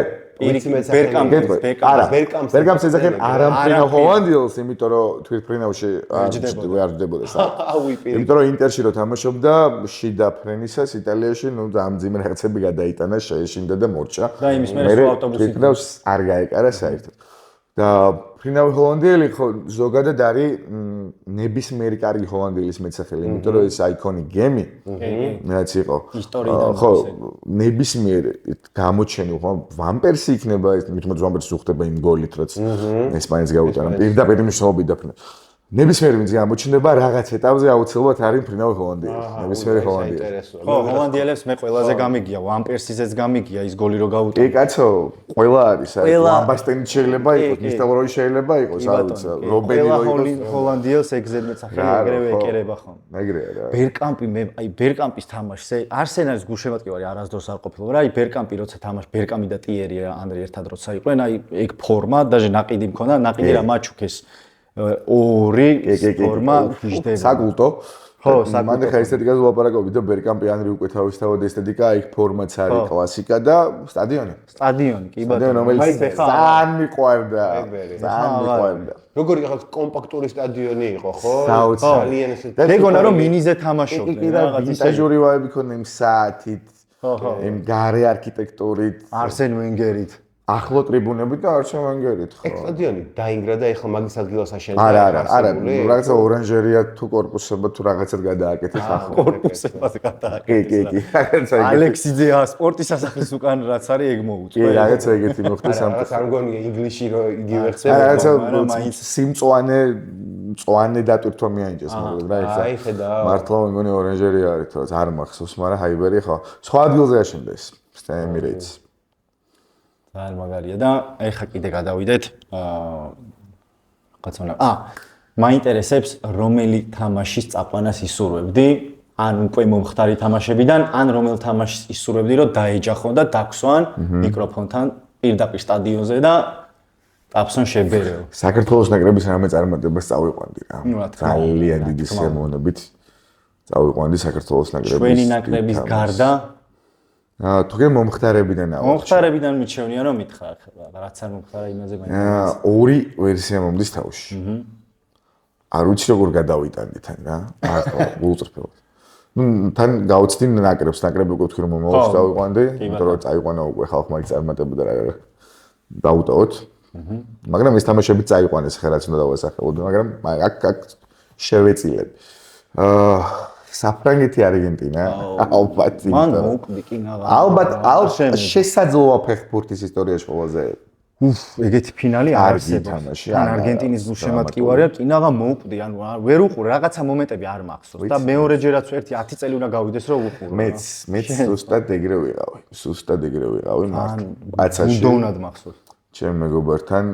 ბერკამპს ეძახიან არამფრინავ ჰოლანდიელს, იმიტომ რომ თვითფრინავში არ ჯდებოდა. იმიტომ რომ ინტერში რო თამაშობდა შიდა ფრენისას იტალიაში, ნუ ამ ძიმე რაღაცები გადაიტანა, შეეშინდა და მორჭა. და იმის მერე ავტობუსი თვითფრინავს არ გაეკარა საერთოდ. და ფრინავი ჰოლანდიელი ხო ზოგადად არის ნებისმიერი კარგი ჰოლანდიელის მეტსახელი, იმიტომ რომ ეს აიკონიკ გემი რაც იყო. ისტორიიდან ხო, ნებისმიერ გამოჩენილ ვამპერსი იქნება, მithumets ვამპერს უხდება იმ გოლით, რაც ესპანეთს გაუტანა. პირდაპირ მნიშვნელობით დაფრინავს. ნებისმიერი ვინც გამოჩნდება რაღაც ეტაპზე აუცილებლად არის მფრინავი ჰოლანდიელი. ნებისმიერი ჰოლანდიელი. ხო, ჰოლანდიელებს მე ყველაზე გამიგია, ვან პერსიზეც გამიგია ის გოლი რო გაუტა. კი კაცო, ყველა არის, აი, ვამბასტენი შეიძლება იყოს, ნისტელროი შეიძლება იყოს, არ ვიცი, რობენიო იყოს. ჰოლანდიელს ეგზერმეც ახალი ეგრევე ეკერება ხომ. ეგრეა რა. ბერკამპი მე აი ბერკამპის თამაშს არსენალის გულშემატკივარი არასდროს არ ყოფილა, რა აი ბერკამპი როცა თამაშ ბერკამი და ტიერი ანდრე ერთად როცა იყვნენ, აი ეგ ფორმა, даже ნაყიდი მქონდა, ნაყიდი რა მაჩუქეს ორი ფორმა ვიждდება. საკულტო. ხო, მანდ ხა ესთეტიკაზე ვლაპარაკობდი და ბერკამპი ანრი უკვე თავისთავად ესთეტიკა, იქ ფორმაც არის კლასიკა და სტადიონი. სტადიონი, კი ბატონო. რომელიც ძალიან მიყვარდა. ძალიან მიყვარდა. როგორი ახლა კომპაქტური სტადიონი იყო, ხო? ძალიან ესეთი. მეგონა რომ მინიზე თამაშობდნენ რაღაც ვინტაჟური ვაიბი ქონდა იმ საათით, იმ გარე არქიტექტურით, არსენ ვენგერით. ახლო ტრიბუნებით და არსენ ვენგერით, ხო. ეგ სტადიონი დაინგრა და ეხლა მაგის ადგილას აშენდა. არა, რაღაცა ორანჟერია თუ კორპუსება თუ რაღაცად გადააკეთეს ახლა. კორპუსებად გადააკეთეს. კი. რაღაცა ეგეთი. ალექსიძე სპორტის სასახლის უკან რაც არის ეგ მოუწვა. კი, რაღაცა ეგეთი მოხდა სამწუხაროდ. არ მგონია ინგლისში რო იგივე ხდება. რაღაცა სიმწვანე დატვირთვა მიანჯეს მაგრამ რა ეხლა. აი ხედა. მართლა მეგონი ორანჟერია არის თორე არ მახსოვს, მაგრამ ჰაიბერი ხო. სხვა ადგილზე აშენდა ეს. Emirates. ძალიან მაგარია და ეხლა კიდე გადავიდეთ კაცონა. მაინტერესებს რომელი თამაშის წაყვანას ისურვებდი, ან უკვე მომხდარი თამაშებიდან, ან რომელ თამაშის ისურვებდი, რომ დაეჯახონ და დაქსვან მიკროფონთან პირდაპირ სტადიონზე და აფსონ შებერეო. საქართველოს ნაკრების რამე წარმატებას წავიყვანდი რა. ძალიან დიდი სიამოვნებით წავიყვანდი საქართველოს ნაკრების. ჩვენი ნაკრების გარდა თუგე მომხდარებიდან ავარ. მომხდარებიდან მიჩვენია რომ მითხრა ახლა რაც არ მომხდარა იმაზე მაინტერესებს. ორი ვერსია მომდის თავში. არ ვიცი როგორ გადავიტანდი თან რა. ახლა გულწრფელად. თან გავწდი ნაკრებს, ნაკრები უკვე თქვი რომ მომავალში წავიყვანდი, იმიტომ რომ წაიყვანა უკვე ხალხმა იქ წარმატებდა რა დაუტოვოთ. მაგრამ ეს თამაშები წაიყვანეს ხე რაც უნდა დავასახელოთ, მაგრამ აქ შევეწილებ. საფრანგეთი არგენტინა ალბათ მან მოუკვდი კი ნაღა ალბათ შესაძლოა ფეხბურთის ისტორიაში ყველაზე ეგეთი ფინალი არ არსებობს ან არგენტინის გულშემატკივარია კი ნაღა მოუკვდი ანუ ვერ უყურე რაღაცა მომენტები არ მახსოვს და მეორეჯერაც ერთი 10 წელი უნდა გავიდეს რომ უყურო მეც ზუსტად ეგრე ვიყავი მართლა უნდოვნად მახსოვს ჩემ მეგობართან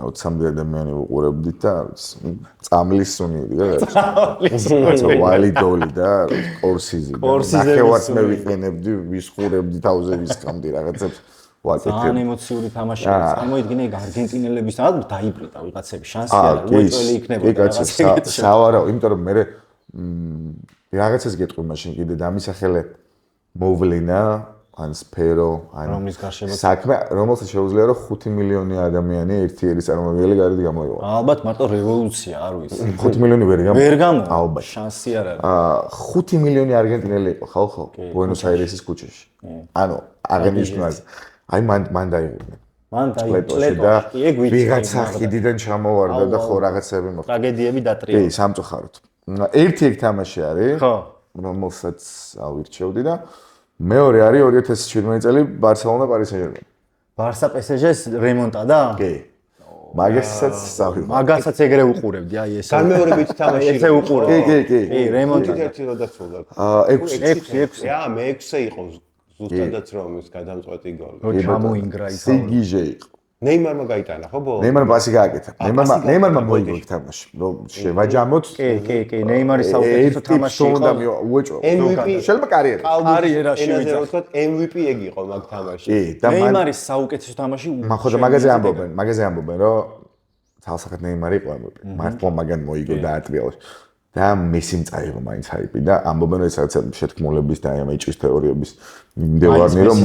20 ადამიანი ვუყურებდით და წამლის სუნიდი რა ვალიდოლი და კორსიზი ნახევარს მე ვიყენებდი ვისხურებდი თავზე ვისკამდი რაღაცებს ვაკეთებ ძალიან ემოციური თამაშია წარმოიდგინე ეგ არგენტინელების ალბათ დაიბრიტა ვიღაცები შანსი არა უეწველი იქნებოდა რაღაცა სავარაუდო იმიტომ რომ მე რაღაცას გეტყვი მაშინ კიდე დამისახელე მოვლენა ან სფერო ან რომლის გარშემო საქმე რომელსაც შეუძლია რომ 5 მილიონი ადამიანი ერთ-ერთი წარმომადგენელი გარეთ გამოიყვანოს. ალბათ მარტო რევოლუცია არ ვიცი. 5 მილიონი ვერ გამოვა. ალბათ. შანსი არ არის. 5 მილიონი არგენტინელი იყო ხალხო ბუენოს აირესის ქუჩაში. ანუ აღნიშნავს აი მან დაიღუპა. მან დაიღუპა. ეგ ვიცი. ვიღაცა ხიდიდან ჩამოვარდა და ხო რაღაცები მოხდა. ტრაგედიები დატრიალდა. კი, სამწუხაროდ. ერთი ეგ თამაში არის. ხო. რომელსაც ავირჩევდი და მეორე არის 2017 წელი ბარსელონა პარი სენ-ჟერმენი. ბარსა PSG-ს რემონტა და? კი. მაგასაც სწავლობ. მაგასაც ეგრე უყურებდი, აი ეს. განმეორებით თამაში. ესე უყურე. კი. კი, რემონტი ერთი რო დაცულდა. 6. მე 6 იყო ზუსტადაც რომ ის გადამწყვეტი გოლი. რო ჩამოინგრა ის. სიგიჟე იყო. ნეიმარმა გაიტანა ხო ბოლოს? ნეიმარმა პასი გააკეთა. ნეიმარმა მოიგო იქ თამაში. რომ შევაჯამოთ. კი, ნეიმარის საუკეთესო თამაში იყო. უეჭო. შეიძლება კარიერაში ვიძახ. MVP ეგ იყო მაგ თამაში. ნეიმარის საუკეთესო თამაში. ხო, მაგაზე ამბობენ, რომ თალსახად ნეიმარი იყო MVP. მართლა მაგან მოიგო და ატვიალოს. და მესიმ წაიღო მაინც ჰაიპი და ამბობენ რომ ეს რაღაცა შეთქმულების და მეჭის თეორიების მიმდევარნი რომ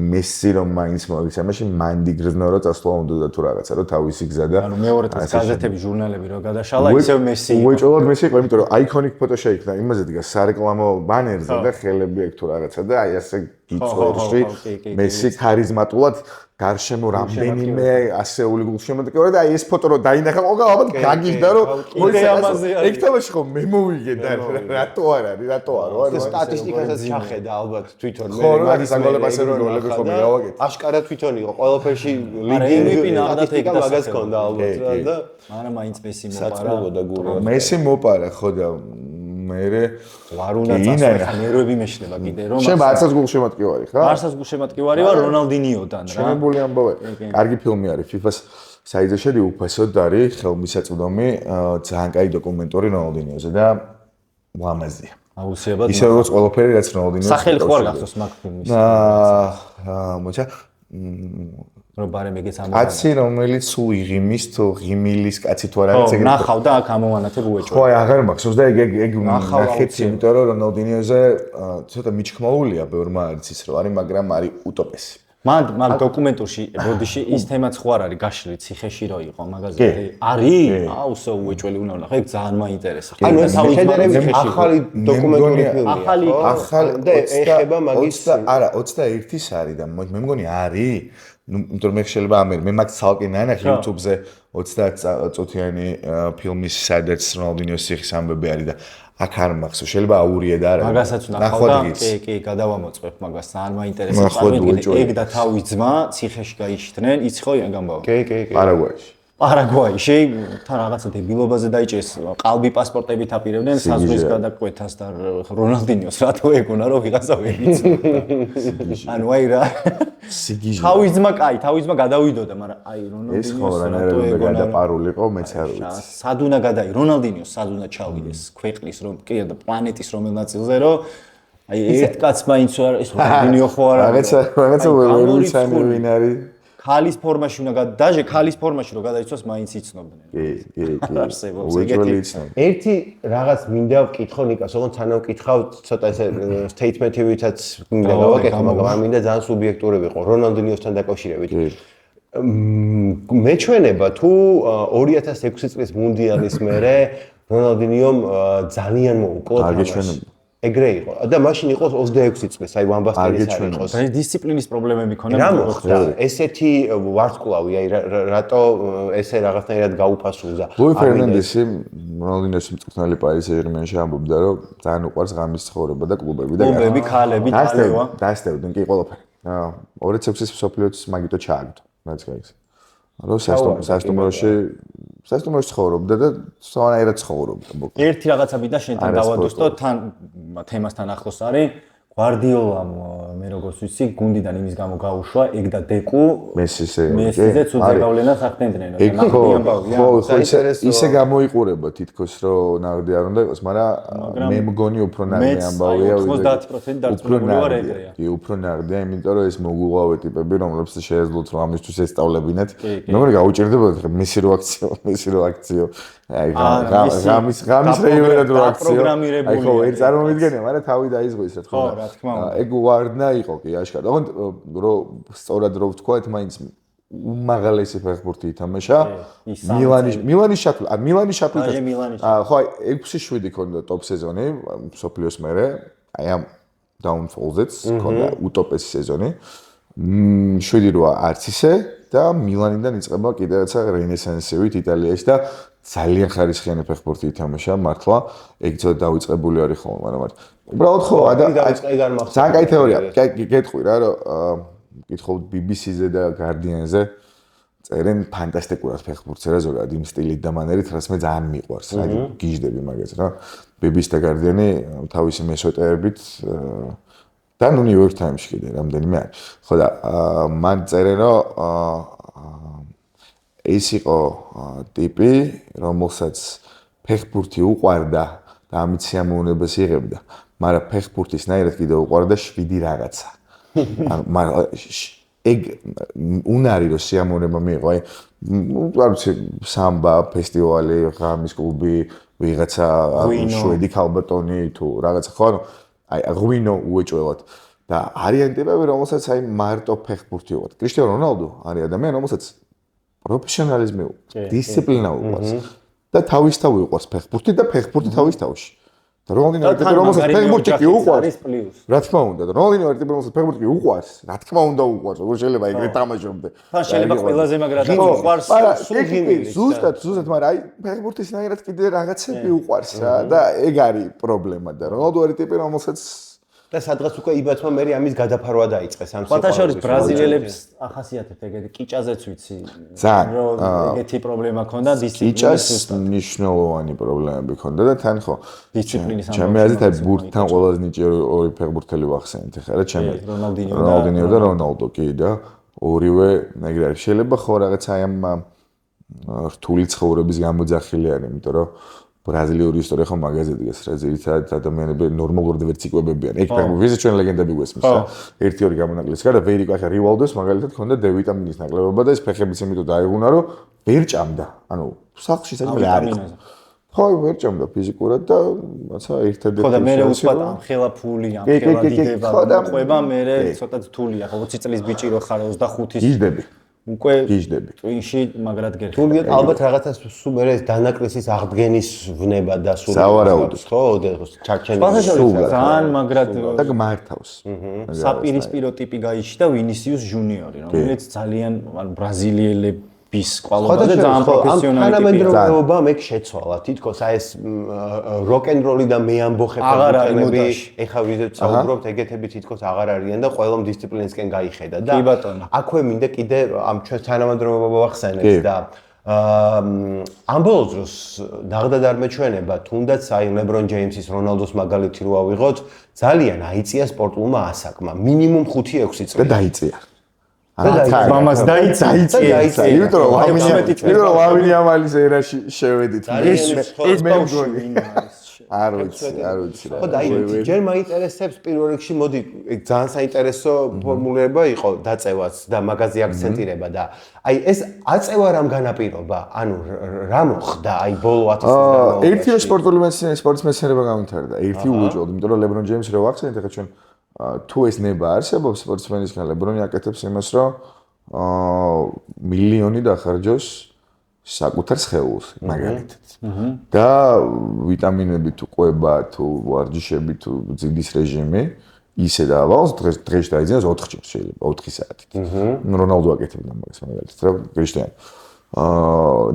მესი რომ მაინც მოიგცა მაშინ მანდი გრძნო რომ წასვლა უნდა და თუ რაღაცა რომ თავისი გზა და ანუ მეორე დღეს გაზეთები ჟურნალები რო გადაშალა ისევ მესი უეჭოლოდ მესი იყო იმიტომ რომ აიკონიკ ფოტო შეიქმნა იმაზე დგას სარეკლამო ბანერზე და ხელები აქვს თუ რაღაცა და აი ასე გიწორში მესი ქარიზმატულად გარშემო რამდენიმე ასეული გულშემატკივარი და აი ეს ფოტო რო დაინახა ყველგან ალბათ გაგიჟდა რომ ეგ თამაში ხო მე მოვიგე და რატო არ არის რატო არ სტატისტიკასაც ჩახედა ალბათ თვითონ მე მაგის აგოლებას როლები ხო მივაგეთ აშკარა თვითონ იყო ყველაფერში ლიდინგი სტატისტიკა მაგას ქონდა ალბათ და მაგრამ მაინც მესი მოპარა მესი მოპარა ხო და მე ვარ უნდა წასვლა ნერვები მეშლება კიდე რომ შენ არცაც გულშემატკივარი ხარ? არცაც გულშემატკივარი ვარ რონალდინიოდან რა. ჩემებული ამბავე. კარგი ფილმი არის FIFA-ს საიდზე შედი უფასოდ არის ხელმისაწვდომი ძალიან კაი დოკუმენტური რონალდინიოზე და ლამაზია. აუცილებლად. ისე როგორც ყველაფერი რაც რონალდინიოს სახელი ხო არ გახსოვს მაგ ფილმის. მოცა რომ ბარემ ეგეც ამბობ. კაცი რომელიც სულ იღიმის თუ ღიმილის კაცი თუ არ არის ეგ. ნახავ და აქ ამოვანათებ უეჭვი. ხო, აღარ მახსოვს და ეგ ნახეთ, იმიტომ რომ რონალდინიოზე ცოტა მიჩქმაულია ბევრმა არის ის რომ არის, მაგრამ არის უტოპესი. მაგ დოკუმენტურში ბოდიში ის თემაც ხო არ არის გაშლილი ციხეში რო იყო მაგაზე არის? აუ სო უეჭველი უნდა ვნახო, ეგ ძალიან მაინტერესებს. ანუ ეს შედარებით ახალი დოკუმენტური ფილმია. ახალი და ეხება მაგის არა 21-ის არის და მე მგონი არის იმიტომ რომ მე შეიძლება მე მაგ ცალკე ნანახი YouTube-ზე 30 წუთიანი ფილმის სადაც რონალდინიოს ციხის ამბები არის და აქ არ მახსოვს შეიძლება აურიე და არა მაგასაც ვნახავ და კი გადავამოწმებ მაგას ძალიან მაინტერესებს ეგ და თავის ძმა ციხეში გაიშთნენ იცი ხო ამბავი კი პარაგვაიში პარაგვაიში თან რაღაცა დებილობაზე დაიჭეს ყალბი პასპორტებით აპირებდნენ საზღვრის გადაკვეთას და რონალდინიოს რატო ეგონა რომ ვიღაცა ვეიცნო ანუ აი რა სიგიჟე თავის ძმა კაი თავის ძმა გადავიდოდა მაგრამ აი რონალდინიოს რატო ეგონა გადაპარულიყო მეც არ ვიცი სად უნდა გადაი რონალდინიოს სად უნდა ჩავიდეს ქვეყნის რომ კი და პლანეტის რომელ ნაწილზე რომ აი ერთ კაცს მაინც ეს რონალდინიო ხო არა რაღაცა ვერუცანი ვინ არის ქალის ფორმაში უნდა დაჟე ქალის ფორმაში რომ გადაიცვას მაინც იცნობდნენ. კი. არსებობს ეგეთი. ერთი რაღაც მინდა ვკითხო ნიკას, ოღონდ სანამ ვკითხავ ცოტა ესე სტეიტმენტი ვითაც მინდა გავაკეთო, მაგრამ მინდა ძალიან სუბიექტური ვიყო რონალდინიოსთან დაკავშირებით. მეჩვენება თუ 2006 წლის მუნდიალის მერე რონალდინიომ ძალიან მოუკლო თამაში. ეგრე იყო და მაშინ იყო 26 წლის აი ვან ბასტენის არის იყო და დისციპლინის პრობლემები ქონდა რა მოხდა ესეთი ვარსკვლავი აი რატო ესე რაღაცნაირად გაუფასულა ლუი ფერნანდესი რონალდინიოს მწვრთნელი პარის სენ-ჟერმენში ამბობდა რომ ძალიან უყვარს ღამის ცხოვრება და კლუბები და კლუბები ქალები თალევა დაასტევდნენ კი ყველაფერი 2006 წლის მსოფლიოს მაგიტო ჩააგდო რაც გაიქცა რომ სასტუმროში ცხოვრობდა და სხვანაირად ცხოვრობდა. ერთი რაღაცა მინდა შენთან დავადოსტო, თან თემასთან ახლოს არის გვარდიოლამ მე როგორც ვიცი, გუნდიდან იმის გამო გაუშვა, ეგ და დეკუ მესიზე ცუდ გავლენას ახდენდნენ. ხო, ისე გამოიყურება თითქოს რომ ნაღდი არ უნდა იყოს, მაგრამ მე მგონი უფრო ნაღდი ამბავია, 90% დარწმუნებული ვარ ეგრეა. კი, უფრო ნაღდია, იმიტომ რომ ეს მოგუღავე ტიპები, რომლებსაც შეეძლოთ რომ ამისთვის ესწავლებინათ. მე მგონი გაუჭირდებოდათ მესი რო აქციო. აი გამის რეიმერად რო აქციო. აი ხო, ერთ წარმომიდგენია, მაგრამ თავი დაიზღო ისე თქო. რა თქმა უნდა. ეგ ვარდნა იყო კი აშკარად. ოღონდ რო სწორად რო ვთქვათ, მაინც უმაღლესი ფეხბურთი ითამაშა. მილანის შაფლით. ხო, აი 6-7 ქონდა ტოპ სეზონი მსოფლიოს მერე. აი ამ downfalls-იც ქონდა უტოპესი სეზონი. 7-8 არც ისე და მილანიდან იწყება კიდევ რაცა რენესანსივით იტალიაში და ძალიან ხარისხიანი ფეხბურთი ითამაშა მართლა. ეგ ცოტა დავიწყებული არის ხოლმე, მაგრამ უბრალოდ ხო, ძალიან კაი თეორია. გეტყვი რა, რომ კითხავ BBC-ზე და Guardian-ზე წერენ ფანტასტიკურად ფეხბურთს რა ზოგადად იმ სტილით და მანერით, რაც მე ძალიან მიყვარს. რა გიჟდები მაგას რა. BBC და Guardian-ი თავისი მესვეტეებით და ნუ New York Times-ში კიდე რამდენიმე არის. ხო და მან წერენ რომ ეს იყო ტიპი, რომელსაც ფეხბურთი უყვარდა და ამით სიამოვნებას იღებდა, მაგრამ ფეხბურთისნაირად კიდევ უყვარდა 7 რაღაცა. მაგრამ ეგ უნარი რომ სიამოვნება მიიღო, აი, არ ვიცი, სამბა, ფესტივალი, ღამის კლუბი, ვიღაცა შვედი ქალბატონი თუ რაღაცა ხო, აი, ღვინო უეჭველად. და არიან ტიპები, რომელსაც აი მარტო ფეხბურთი უყვართ. კრისტიანო რონალდო არის ადამიანი, რომელსაც პროფესიონალიზმი, დისციპლინა უყვარს და თავისთავად უყვარს ფეხბურთი და ფეხბურთი თავისთავად. და რონალდინო ერთ ტიპი რომელსაც ფეხბურთი კი უყვარს. რა თქმა უნდა, და რონალდინო ერთ ტიპი რომელსაც ფეხბურთი უყვარს, რა თქმა უნდა უყვარს, როგორ შეიძლება ეგრე თამაშობდე. თან შეიძლება ყველაზე მაგრად უყვარს სულ ღიმილი. ზუსტად, მაგრამ აი ფეხბურთისნაირად კიდე რაღაცები უყვარს რა და ეგ არის პრობლემა და რონალდო ერთ ტიპი რომელსაც და სადღაც უკვე იბათმა მე ამის გადაფარვა დაიწყეს ამ სიტყვას. ფათაშორის ბრაზილიელებს ახასიათებთ ეგეთი კიჭაზეც ვიცი. რომ ეგეთი პრობლემა ქონდა დისციპლინის სუსტად. მნიშვნელოვანი პრობლემები ქონდა და თან ხო დისციპლინის ამბავი. ჩემი აზრით აი ბურთთან ყველაზე ნიჭიერი ორი ფეხბურთელი ვახსენეთ ახლა რა ჩემი რონალდინიო და რონალდო კი და ორივე ეგრე არის. შეიძლება ხო რაღაც აი ამ რთული ცხოვრების გამოძახილი არის, იმიტომ რომ ბრაზილიური ისტორია ხო მაგაზე დგას რა ზირითადად ადამიანები ნორმალურად ვერ ციკვებებიან. ეგ ფეხბურთის ჩვენ ლეგენდები გვესმის რა. 1-2 გამონაკლისი გარდა ვერი კახა რივალდოს მაგალითად ქონდა D ვიტამინის ნაკლებობა და ეს ფეხებიც იმიტომ დაიღუნა რომ ვერ ჭამდა. ანუ სახლში საჭმელი არ იყო. ხო, ვერ ჭამდა ფიზიკურად და რაცა ერთადერთი ხო და მე უცბად ამხელა ფული, ამხელა დიდება მოყვება, მე ცოტა რთულია. ხო 20 წლის ბიჭი რო ხარ 25-ის. იჯდები. უკვე გიჟდები. ტვინში მაგრად გერხი. თულია ალბათ რაღაცას სულ მე დანაკლისის აღდგენის ვნება და სულ სავარაუდოდ ხო ჩარჩენილი ძალიან მაგრად და გმართავს. საპირისპირო ტიპი გაიჩნდა ვინისიუს ჯუნიორი, რომელიც ძალიან ბრაზილიელების კვალობაზე ძალიან პროფესიონალი ტიპია. თანამედროვეობა მე შეცვალა თითქოს აი ეს როკ-ენ-როლი და მე ამბოხე ფეხბურთელები ეხა ვიზეთ საუბრობთ ეგეთები თითქოს აღარ არიან და ყველამ დისციპლინისკენ გაიხედა და აქვე მინდა კიდე ამ ჩვენ თანამედროვეობა ვახსენეთ და ამ ბოლო დროს დაღდად არ მეჩვენება თუნდაც აი ლებრონ ჯეიმსის რონალდოს მაგალითი რო ავიღოთ ძალიან აიწია სპორტულმა ასაკმა მინიმუმ 5-6 წელი და დაიწია მამას დაიწია იმიტომ რომ ვავინი ამალის ერაში შევედით ეს მე მგონი არ ვიცი ხო და აი ჯერ მაინტერესებს პირველ რიგში მოდი ძალიან საინტერესო ფორმულირება იყო დაწევაც და მაგაზე აქცენტირება და აი ეს აწევა რამ განაპირობა ანუ რა მოხდა აი ბოლო 10 წელს ერთი სპორტული სპორტის მეცნიერება გამვითარდა ერთი უეჭოდ იმიტომ რომ ლებრონ ჯეიმსი რო ვახსენეთ ახლა ჩვენ თუ ეს ნება არსებობს სპორტსმენისგან ლებრონი აკეთებს იმას რომ მილიონი დახარჯოს საკუთარ სხეულს მაგალითად და ვიტამინები თუ ყვება თუ ვარჯიშები თუ ძიდის რეჟიმი ისე დაავალოს დღეს დაიძინოს 4 ჯერ შეიძლება 4 საათით რონალდო აკეთებდა მაგას მაგალითად რა გეშტიან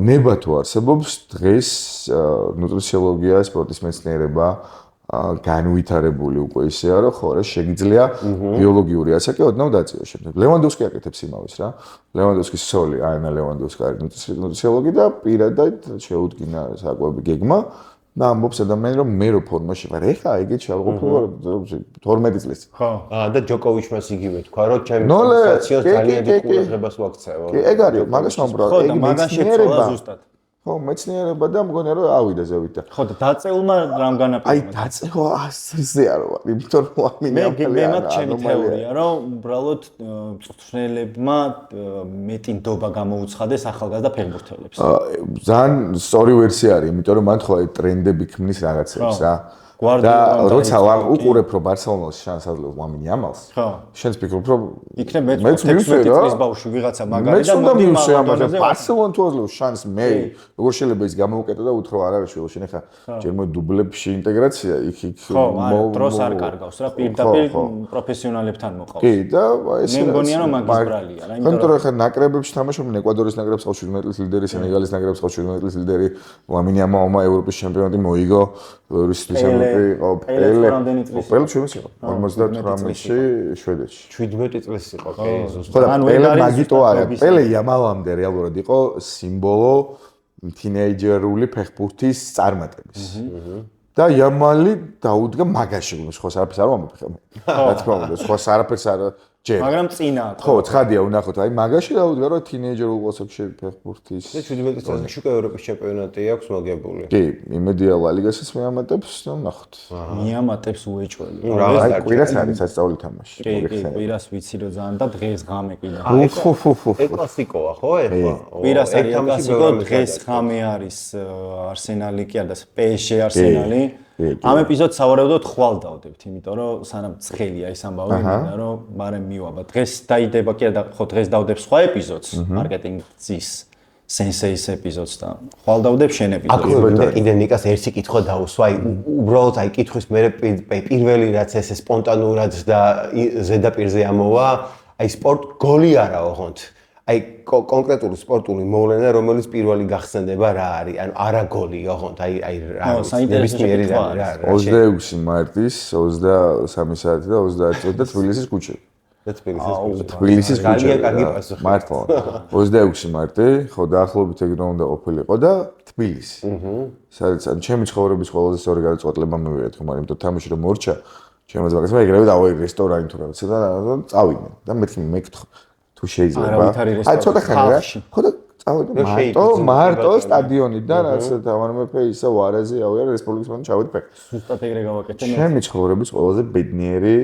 ნება თუ არსებობს დღეს ნუტრიციოლოგია სპორტის მეცნიერება განვითარებული უკვე ისეა რომ ხო რა შეგიძლია ბიოლოგიური ასაკი ოდნავ დაწიოს შემდეგ ლევანდოვსკი აკეთებს იმავეს რა ლევანდოვსკის სოლი ანა ლევანდოვსკი არის ნუტრიციოლოგი და პირადად შეუდგინა საკვები გეგმა და ამბობს ადამიანი რომ მე რო ფორმაში ვარ ეხა ეგეც შეალყოფილო 12 წლის ხო და ჯოკოვიჩმაც იგივე თქვა რომ ჩემი კონსტიტუციას ძალიან დიდ ყურადღებას ვაქცევო კი ეგ არის მაგას ვამბობ ეგ მეცნიერება ზუსტად ხო მეცნიერება და მგონია რომ ავიდა ზევით და ხო და დაწეულმა რამ განაპირობა აი დაწევა ასზე არ ვარ იმიტომ რომ ამინე მე მაგ ჩემი თეორია რომ უბრალოდ მწვრთნელებმა მეტი ნდობა გამოუცხადეს ახალგაზრდა ფეხბურთელებს ძალიან სწორი ვერსია არის იმიტომ რომ მან ხო აი ტრენდები ქმნის რაღაცებს რა და როცა უყურებ რომ ბარსელონას შანს აძლევს ამინე ამალს შენს ფიქრობ რომ იქნებ მეც 16 წლის ბავშვი ვიღაცა მაგარი და მოდი მაგაზე ბარსელონა თუ აძლევს შანს მე როგორ შეიძლება ის გამოუკეტო და უთრო არ არის შენ ხა ჯერ მოდი დუბლებში ინტეგრაცია იქ ხო დროს არ კარგავს რა პირდაპირ პროფესიონალებთან მოყავს კი და ეს მე მგონია რომ მაგის ბრალია რა იმიტომ რომ ხა ნაკრებებში თამაშობენ ეკვადორის ნაკრებს ყავს 17 წლის ლიდერი სენეგალის ნაკრებს ყავს 17 წლის ლიდერი ამინე ამა ევროპის ჩემპიონატი მოიგო რუსეთის იყო პელე ჩვენს იყო 58-ში შვედეთში 17 წლის იყო კი ზუსტად ხო და პელე მაგიტო არა პელე ямალამდე რეალურად იყო სიმბოლო თინეიჯერული ფეხბურთის წარმატების და ямალი დაუდგა მაგაში ხო არაფერს არ ვამბობ ხა რა თქმა უნდა ხო არაფერს არ ჯერ მაგრამ წინა ხო ცხადია უნახოთ აი მაგაში დაუდგა რომ თინეიჯერულ კლასებში ფეხბურთის და 17 წელს უკვე ევროპის ჩემპიონატი აქვს მოგებული კი იმედია ლა ლიგასაც მეამატებს და ნახოთ მეამატებს უეჭველი აი კვირას არის სასწაული თამაში კი კვირას ვიცი რომ ძალიან და დღეს ღამე კიდე ეს კლასიკოა ხო ეხლა კვირას არის კლასიკო დღეს ღამე არის არსენალი კი არა PSG არსენალი ამ ეპიზოდს სავარაუდოდ ხვალ დავდებთ, იმიტომ რომ სანამ ცხელია ის ამბავი, მინდა რომ მარემ მივაბა. დღეს დაიდება კი არა, ხო დღეს დავდებ სხვა ეპიზოდს, მარკეტინგის სენსეის ეპიზოდს და ხვალდავდებ შენ ეპიზოდს. აქ კიდე ნიკას ერთი კითხვა დაუსვა, აი უბრალოდ აი კითხვის მე პირველი რაც ესე სპონტანურად და ზედაპირზე ამოვა, აი სპორტ გოლი არა ოღონდ. აი კონკრეტული სპორტული მოვლენა რომელიც პირველი გახსენდება რა არის, ანუ არა გოლი ოღონდ, აი რა ნებისმიერი რა. 26 მარტის 23 საათი და 30 წუთი და თბილისის ქუჩები. თბილისის ქუჩები. მართლა. 26 მარტი, ხო დაახლოებით ეგ უნდა ყოფილიყო და თბილისი. სადაც ან ჩემი ცხოვრების ყველაზე სწორი გადაწყვეტილება მივიღეთ, ხომ, იმიტომ თამაში რომ მორჩა, ჩემო ზოგადად ეგრევე დავაი რესტორანი თუ რაღაცა და წავიდნენ. და მე გითხო თუ შეიძლება. აი ცოტა ხანი რა. ხო და წავიდნენ მარტო სტადიონიდან, ასე თამარ მეფე ისა ვარაზე ავია რესპუბლიკის მან ჩავედი ფეხ. ზუსტად ეგრე გავაკეთე. ჩემი ცხოვრების ყველაზე ბედნიერი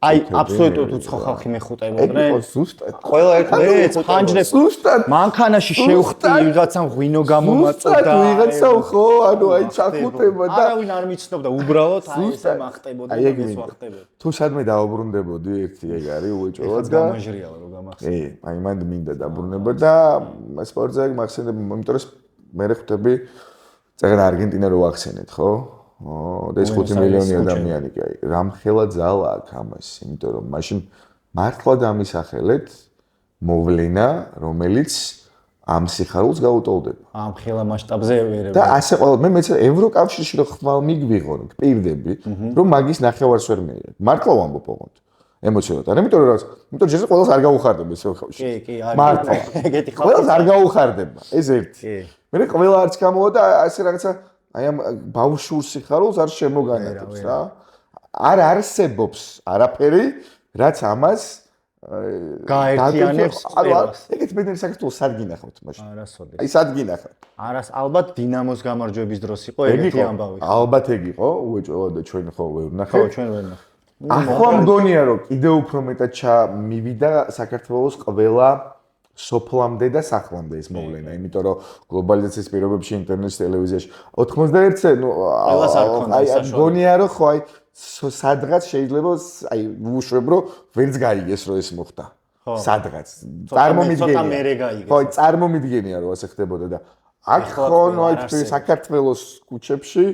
აი აბსოლუტურად უცხო ხალხი მეხუტებოდნენ. ზუსტად. ყველა ერთმანეთს ფანჯრებს ზუსტად მანქანაში შევხვდი ვიღაცამ ღვინო გამომაწოდა. ზუსტად ვიღაცამ ხო, ანუ აი ჩახუტება და არავინ არ მიცნობდა უბრალოდ აი ესე მახტებოდა და ეს ვახტებოდა. თუ სადმე დაუბრუნდებოდი ერთი ეგ არის უეჭველად და გამაჟრიალა რო გამახსენე. აი მანდ მინდა დაბრუნება და სპორტზე მახსენდება, იმიტომ რომ მე ხვდები წეგან არგენტინა რო ვახსენეთ, ხო? და ეს 5 მილიონი ადამიანი კი აი რამხელა ძალა აქვს ამას, იმიტომ რომ მაშინ მართლა დამისახელეთ მოვლენა, რომელიც ამ სიხარულს გაუტოლდება. ამ ხელა მასშტაბზე ვერ და ასე ყოველ მე მეც ევროკავშირში რო ხვალ მიგვიღო, გპირდები, რომ მაგის ნახევარს ვერ მეიღებ. მართლა ვამბობ ოღონდ. ემოციურად. არა, იმიტომ რომ ჯერ ყველას არ გაუხარდება ეს ხალხი. კი, არის. მართლა. ეგეთი ხალხი. ყველას არ გაუხარდება. ეს ერთი. მე ყველა არც გამოვა და ასე რაღაცა აი ამ ბავშვურ სიხარულს არ შემოგანათებს რა. არ არსებობს არაფერი, რაც ამას გაერთიანებს ყველას. ეგეთ ბედნიერი საქართველოს სად გინახავთ მაშინ? არასოდეს. აი სად გინახავთ? არას ალბათ დინამოს გამარჯვების დროს იყო ეგეთი ამბავი. ალბათ ეგ იყო, უეჭველად და ჩვენ ხო ვერ ხო, ნახავთ. ჩვენ ვერ ნახავთ. ახლა მგონია რომ კიდევ უფრო მეტად მივიდა საქართველოს ყველა სოფლამდე და სახლამდე ეს მოვლენა, იმიტომ რომ გლობალიზაციის პირობებში ინტერნეტში, ტელევიზიაში 91-ზე, ნუ აი მგონია რომ ხო აი სადღაც შეიძლება აი ვუშვებ რომ ვერც გაიგეს რომ ეს მოხდა. სადღაც წარმომიდგენია. ხო, წარმომიდგენია რომ ასე ხდებოდა და აქ ხო აი საქართველოს ქუჩებში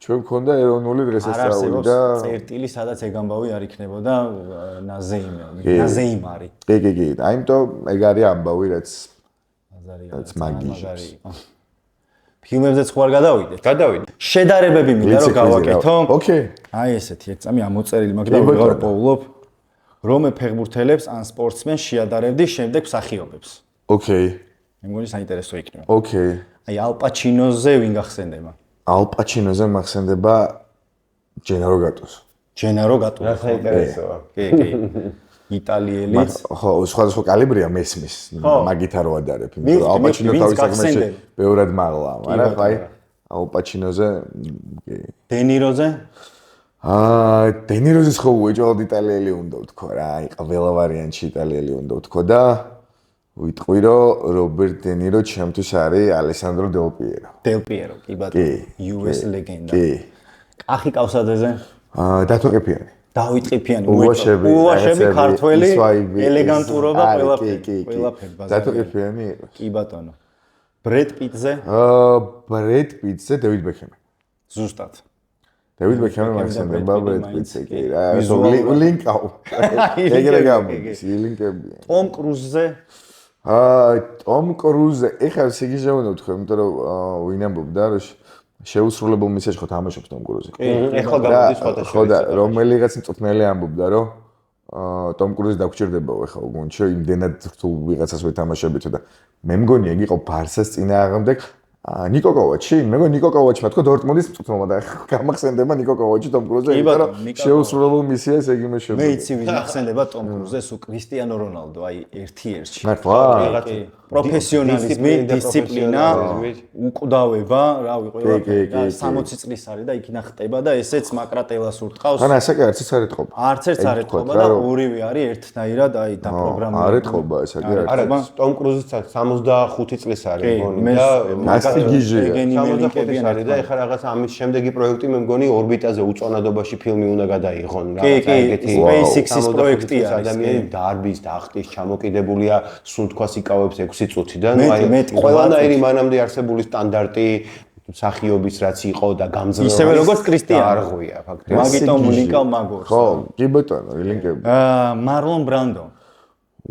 ჩვენ მქონდა ეროვნული დღესასწაული და წერტილი სადაც ეგ ამბავი არ იქნებოდა ნაზეიმარი. კი, აიმიტომ ეგ არის ამბავი რაც მაგიჟებს. ფილმებზეც ხوار გადავიდეთ. გადავიდეთ. შედარებები მინდა რომ გავაკეთო. ოკეი. აი ესეთი ერთ წამი ამოწერილი მაგ და ვიღარ პოულობ. რომე ფეხბურთელებს ან სპორტსმენს შეადარებდი შემდეგ მსახიობებს. ოკეი. მე მგონი საინტერესო იქნება. ოკეი. აი ალ პაჩინოზე ვინ გახსენდება? ალ პაჩინოზე მახსენდება ჯენარო გატოს. ჯენარო გატო. რა საინტერესოა. კი. იტალიელიც. ხო, სხვადასხვა კალიბრია მესმის. მაგით არ ვადარებ, იმიტომ რომ ალ პაჩინო თავის საკმეში ბევრად მაღლა, მაგრამ აი ალ პაჩინოზე კი. დენიროზე? დენიროზის ხო უეჭველად იტალიელი უნდა ვთქვა რა, აი ყველა ვარიანტში იტალიელი უნდა ვთქვა და ვიტყვი რომ რობერტ დენირო ჩემთვის არის ალესანდრო დელ პიერო. დელ პიერო, კი ბატონო, US ლეგენდა. კი. კახი კავსაძეზე? დათო ყიფიანი. დავით ყიფიანი, უვაშები ქართველი, ელეგანტურობა ყველაფერი ბაზარი. დათო ყიფიანი. კი ბატონო. ბრედ პიტზე? ბრედ პიტზე დევიდ ბექემი. ზუსტად. დევიდ ბექემი მახსენდება ბრედ პიტზე კი რა. ლინკაუ. ეგრე გამოდის, ლინკები. ტომ კრუზზე? ტომ კრუზზე, ეხლა სიგიჟე უნდა ვთქვა, იმიტომ რომ ვინ ამბობდა რომ შეუსრულებელ მისიაში ხო თამაშობს ტომ კრუზი. ეხლა გამოდის ფოტოში. ხო და რომელიღაც მწვრთნელი ამბობდა რომ ტომ კრუზი დაგჭირდებაო ეხლა გუნდში, იმდენად თუ ვიღაცას ვეთამაშებითო და მე მგონი ეგ იყო ბარსას წინააღმდეგ ნიკო კოვაჩი, მე მგონი ნიკო კოვაჩმა თქვა დორტმუნდის მწვრთნელმა და გამახსენდება ნიკო კოვაჩი ტომ კრუზზე, იმიტომ რომ შეუსრულებელ მისიას ეგ იმეშება. მე იცი ვინ ახსენდება ტომ კრუზეს, კრისტიანო რონალდო, აი ერთ-ერთში. მართლა? პროფესიონალიზმი, დისციპლინა, უკვდავება, რავი, ყველა 60 წლის არის და იქ ნახტება და ესეც მაკრატელას ურტყავს. ან ასე კი არც არ ეთყობა. არც ერთ არ ეთყობა და ორივე არის ერთნაირად აი დაპროგრამებული. არ ეთყობა ესე კი არა, ტომ კრუზიც 65 წლის არის მგონი და პრესტიჟია. ეგენი ლინკებიან არის და ეხლა რაღაც ამის შემდეგი პროექტი მე მგონი ორბიტაზე უწონადობაში ფილმი უნდა გადაიღონ კი, SpaceX-ის პროექტი არის. ადამიანი დარბის და ახტის ჩამოკიდებულია სუნთქვას იკავებს 6 წუთიდან, აი ყველანაირი მანამდე არსებული სტანდარტი მსახიობის რაც იყო და გამძლეობა ისევე როგორც კრისტიანო არღვია ფაქტია. მაგიტომ ლინკავ მაგორს. ხო, კი ბატონო, ლინკები. მარლონ ბრანდო.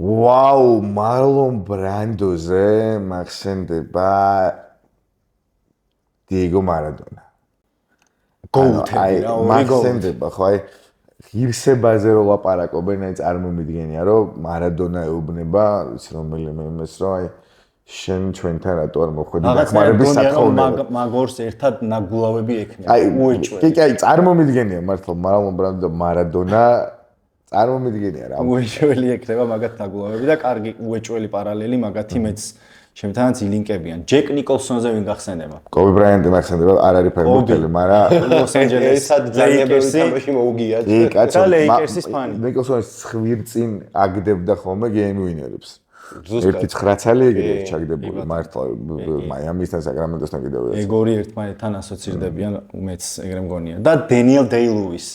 ვაუ, მარლონ ბრანდოზე მახსენდება დიეგო მარადონა. გოუთები რა, მახსენდება, ხო, აი ღირსებაზე რო ლაპარაკობენ, აი წარმომიდგენია, რომ მარადონა ეუბნება, იცი რომელიმე იმას, რომ აი შენ ჩვენთან რატო არ მოხვედი დახმარების სათხოვნელად. მაგორს ერთად ნაგულავები ექნება. აი, კი, აი წარმომიდგენია მართლა მარლონ ბრანდო და მარადონა წარმომიდგენია რა. უეჭველი ექნება მაგათ ნაგულავები და კარგი უეჭველი პარალელი მაგათი მეც შემთანაც ილინკებიან. ჯეკ ნიკოლსონზე ვინ გახსენდება? კობი ბრაიანტი მახსენდება, არ არის ფეხბურთელი, მაგრამ ლოს ანჯელესად ძალიან ბევრი თამაში მოუგია. კი, კაცო, და ლეიკერსის ფანი. ნიკოლსონის ხვირწინ აგდებდა ხოლმე გეიმ ვინერებს. ერთი 9 ცალი ეგრე ჩაგდებული მართლა მაიამისთან საკრამენტოსთან კიდევ ერთ. ეგორი ერთმანეთთან ასოცირდებიან, მეც ეგრე მგონია. და დენიელ დეი-ლუის.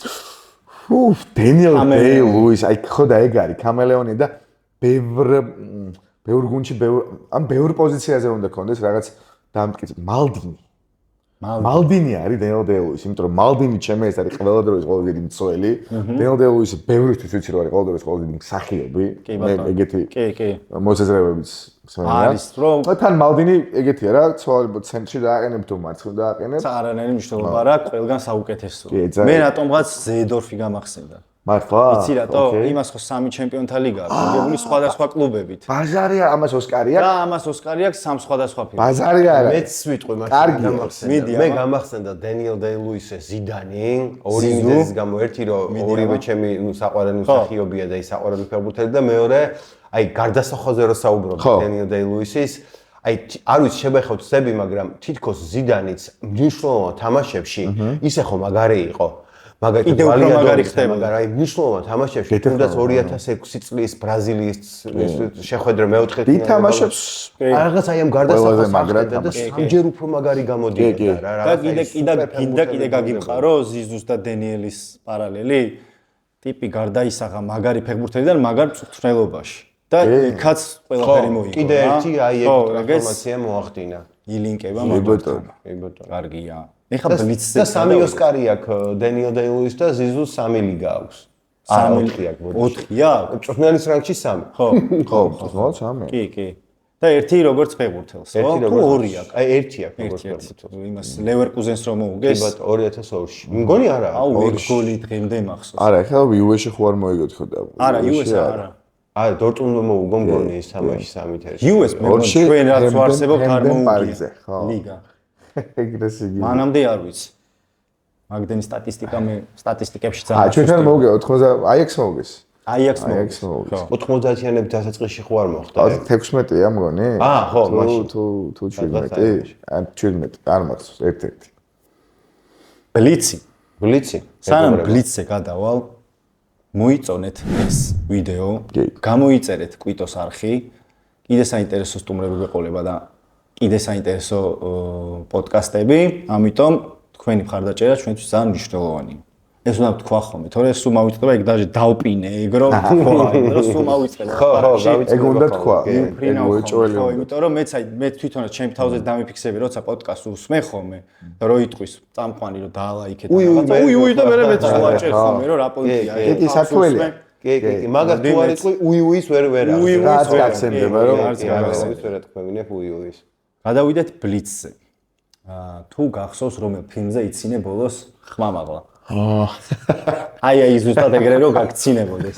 დენიელ დეი-ლუის, აი ხო და ეგ არის კამელეონი და ბევრ გუნდში ბევრ პოზიციაზე უნდა კონდეს რაღაც დამტკიცე მალდინი. მალდინი არის დენიელ დეი-ლუის, იმიტომ რომ მალდინი ჩემი ეს არის ყველა დროის ყველაზე დიდი მცველი. დენიელ დეი-ლუისი ბევრისთვის ვიცი რომ არის ყველა დროის ყველაზე დიდი მსახიობი. მე ეგეთი კი. მოსაზრებებიც მსმენია. არის რომ თან მალდინი ეგეთია რა, ცვალებო ცენტრში დააყენებ თუ მარცხნივ დააყენებ. არანაირი მნიშვნელობა რა, ყველგან საუკეთესოა. მე რატომღაც ზეედორფი გამახსენდა. მართლა? იცი რატო? იმას ხო 3 ჩემპიონთა ლიგა აქვს, მოგებული სხვადასხვა კლუბებით. ბაზარია, ამას ოსკარი აქვს. და ამას ოსკარი აქვს 3 სხვადასხვა ფილმი. ბაზარი არა. მეც ვიტყვი მაშინ გამახსენდა. მე გამახსენდა დენიელ დეი-ლუისის ზიდანი, ორი მიზეზის გამო, ერთი რომ ორივე ჩემი საყვარელი მსახიობია და ის საყვარელი ფეხბურთელი და მეორე აი გარდასახვაზე რო საუბრობ დენიელ დეი-ლუისის აი არ ვიცი შეგეხოთ ზები, მაგრამ თითქოს ზიდანიც მნიშვნელოვან თამაშებში ისე ხო მაგარი იყო. კიდე უფრო მაგარი ხდება, მაგრამ აი მნიშვნელოვან თამაშებში, თუნდაც 2006 წლის ბრაზილიის შეხვედრა მეოთხე ფინალში თამაშობს რაღაც აი ამ გარდასახვას აღწევდა და სამჯერ უფრო მაგარი გამოდიოდა რა. და კიდე გაგიმყარო ზიზუს და დენიელის პარალელი. ტიპი გარდაისახა მაგარი ფეხბურთელიდან მაგარ მწვრთნელობაში. და იქაც ყველაფერი მოიგო. კიდე ერთი აი ეგ ტრანსფორმაცია მოახდინა. ილინკება მაგდორ. კარგია. ეხა ბლიცზე და 3 ოსკარი აქვს დენიელ დეი-ლუის და ზიზუს 3 ლიგა აქვს. 4 აქვს. 4-ია? მწვრთნელის რანგში 3. ხო, მწვრთნელის 3. კი. და ერთი როგორც ფეხბურთელს, ხო? თუ 2 აქვს. აი ერთი აქვს როგორც ფეხბურთელს. იმას ლევერკუზენს რომ მოუგეს? კი ბატონო 2002-ში. მგონი არა. აუ, ეგ გოლი დღემდე მახსოვს. არა, ეხლა იუეში ხო არ მოიგოთ ხო და. არა, იუეს არა. არა, დორტმუნდმა მოუგო მგონი ის თამაში 3 თერში. იუეს მე მგონი ჩვენ რაც ვარსებობთ არ მოუგია. ლიგა. ეგრეს იგი. მანამდე არ ვიცი. მაგდენი სტატისტიკა მე სტატისტიკებში ძალიან. ჩვენთან მოუგე 80 აიაქსს მოუგეს. აიაქსს მოუგეს. 90-იანების დასაწყისში ხო არ მოხდა? 16-ია მგონი? ხო, მაშინ. თუ 17. ან 17, არ მახსოვს ერთ-ერთი. ბლიცი. სანამ ბლიცზე გადავალ, მოიწონეთ ეს ვიდეო, გამოიწერეთ კვიტოს არხი, კიდე საინტერესო სტუმრები გვეყოლება და კიდე საინტერესო პოდკასტები, ამიტომ თქვენი მხარდაჭერა ჩვენთვის ძალიან მნიშვნელოვანია. ეს უნდა თქვა ხოლმე, თორე სულ მოვიწყდება ეგ დაჟე დავპინე ეგ რომ სულ მოვიწყდება. ხო, ეგ უნდა თქვა. ეგ უეჭველი. ხო, იმიტომ რომ მე თვითონაც ჩემ თავზე დამიფიქსები, როცა პოდკასტს უსმენ ხოლმე, რო იტყვის წამყვანი რომ დაალაიქეთ რაღაცა. უი და მე მეც ვაჭერ ხოლმე რომ რა პონტია. იგი საქმელია. კი, მაგას თუ არ იტყვი უის ვერ არა. რაც გახსენდება რომ არც ვერ ეთქვევინებ უის. გადავიდეთ ბლიცზე. თუ გახსოვს რომელ ფილმზე იცინე ბოლოს ხმამაღლა? აი ზუსტად ეგრე რომ გაგცინებოდეს.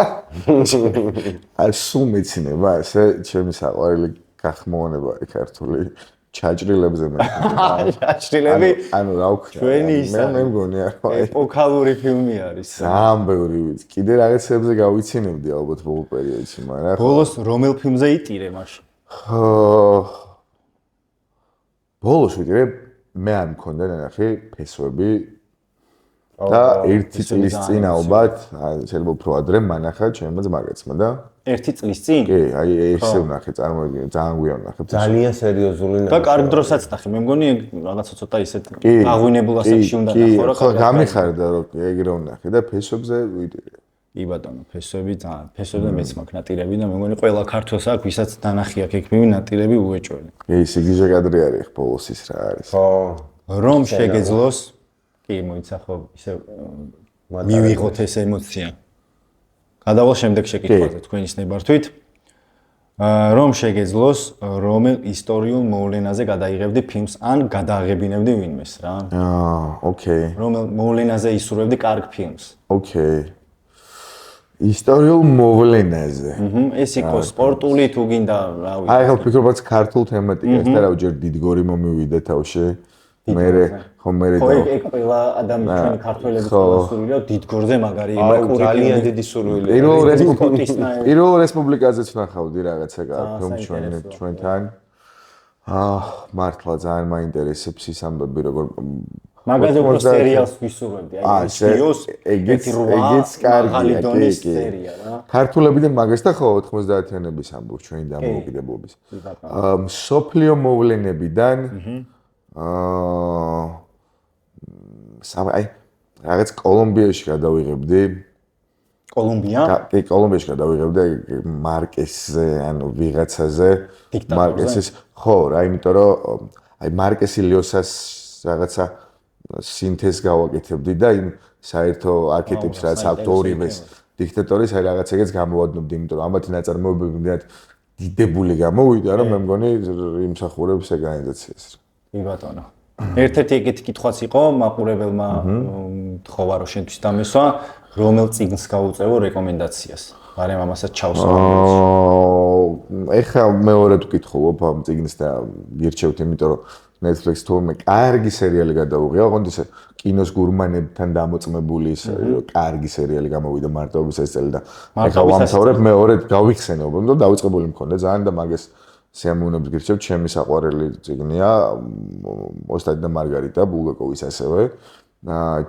აი სულ მეცინება ესე ჩემი საყვარელი გახმოვანება ქართული ჩაჭრილებზე მე. ჩაჭრილები? ანუ რა ვქნა? მე მგონი არა. ეპოქალური ფილმი არის. ძალიან ბევრი ვიცი. კიდე რაღაცებზე გავიცინებდი ალბათ ბოლო პერიოდში, მაგრამ ბოლოს რომელ ფილმზე იტირე მაშინ? ბოლოს ვიტირე მე არ მქონდა ნახე ფესვები და 1 წლის წინ ალბათ, შეიძლება უფრო ადრე მანახა ჩემმა ძმაკაცმა და 1 წლის წინ? კი, აი ესე ვნახე, წარმოგიდგენთ, ძალიან გვიან ვნახე. ძალიან სერიოზული და კარგ დროსაც ნახე. მე მგონი რაღაცა ცოტა ისეთ აღვინებულ ასაკში უნდა ნახო, რა ხო, გამიხარდა რომ ეგრე ვნახე და ფესებზე ვიდირი. კი ბატონო, ფესვები ძალიან, ფესვებზე მეც მაქვს ნატირები და მე მგონი ყველა ქართველს აქვს, ვისაც დანახი აქვს ექიმი ნატირები უეჭველი. კი, სიგიჟე კადრი არის ბოლოს ის რა არის. ხო. რომ შეგეძლოს, კი მოიცახო, ისე მივიღოთ ეს ემოცია. გადავალ შემდეგ შეკითხვაზე თქვენის ნებართვით. რომ შეგეძლოს, რომელ ისტორიულ მოვლენაზე გადაიღებდი ფილმს ან გადააღებინებდი ვინმეს რა? ოკეი. რომელ მოვლენაზე ისურვებდი კარგ ფილმს? ოკეი. ისტორიულ მოვლენაზე. ეს იყო სპორტული თუ გინდა, რა ვიცი. აი, ხო, ფიქრობაც ქართულ თემატიკას და რა ვჯერ დიდგორი მომივიდე თავში. მე ხო მე ხო ეგ ყველა ადამიანი ჩვენი ქართველების სურვილი რა დიდგორზე მაგარი იმაკური ძალიან დიდი სურვილი. პირველ რესპუბლიკაზეც ვნახავდი რაღაცა ფილმ ჩვენთან. მართლა ძალიან მაინტერესებს ის ამბები როგორ მაგაზე უფრო სერიალს ვისურვებდი. აი სერიოს ეგეც კარგია კი. ქართულებიდან მაგას და ხო 90-იანების ამბობ ჩვენი დამოუკიდებლობის. სოფლიო მოვლენებიდან აი რაღაც კოლუმბიაში გადავიღებდი. კოლუმბია? კი, კოლუმბიაში გადავიღებდი მარკესზე, ანუ ვიღაცაზე. მარკესის ხო, რა, იმიტომ რომ აი მარკესი ლიოსას რაღაცა სინთეზს გავაკეთებდი და იმ საერთო არქეტიპს რაც აქვს ორივეს დიქტატორის აი რაღაც ეგეც გამოვადნობდი, იმიტომ რომ ამათი ნაწარმოებები მიდათ დიდებული გამოვიდა, რომ მე მგონი იმსახურებს ეგრანიზაციას. კი ბატონო. ერთ-ერთი ეგეთი კითხვაც იყო მაყურებელმა თხოვა რომ შენთვის დამესვა, რომელ წიგნს გაუწევო რეკომენდაციას. მაგრამ ამასაც ჩავსვამ. ეხლა მეორედ ვკითხულობ ამ წიგნს და გირჩევთ, იმიტომ რომ Netflix თურმე კარგი სერიალი გადაუღია, ოღონდ ისე კინოს გურმანებთან დამოწმებული კარგი სერიალი გამოვიდა მარტოობის ეს წელი და ეხლა ვამთავრებ მეორედ გავიხსენებ, რომ დავიწყებული მქონდა ძალიან და მაგას სიამოვნებით გირჩევთ, ჩემი საყვარელი წიგნია ოსტატი და მარგარიტა ბულგაკოვის ასევე.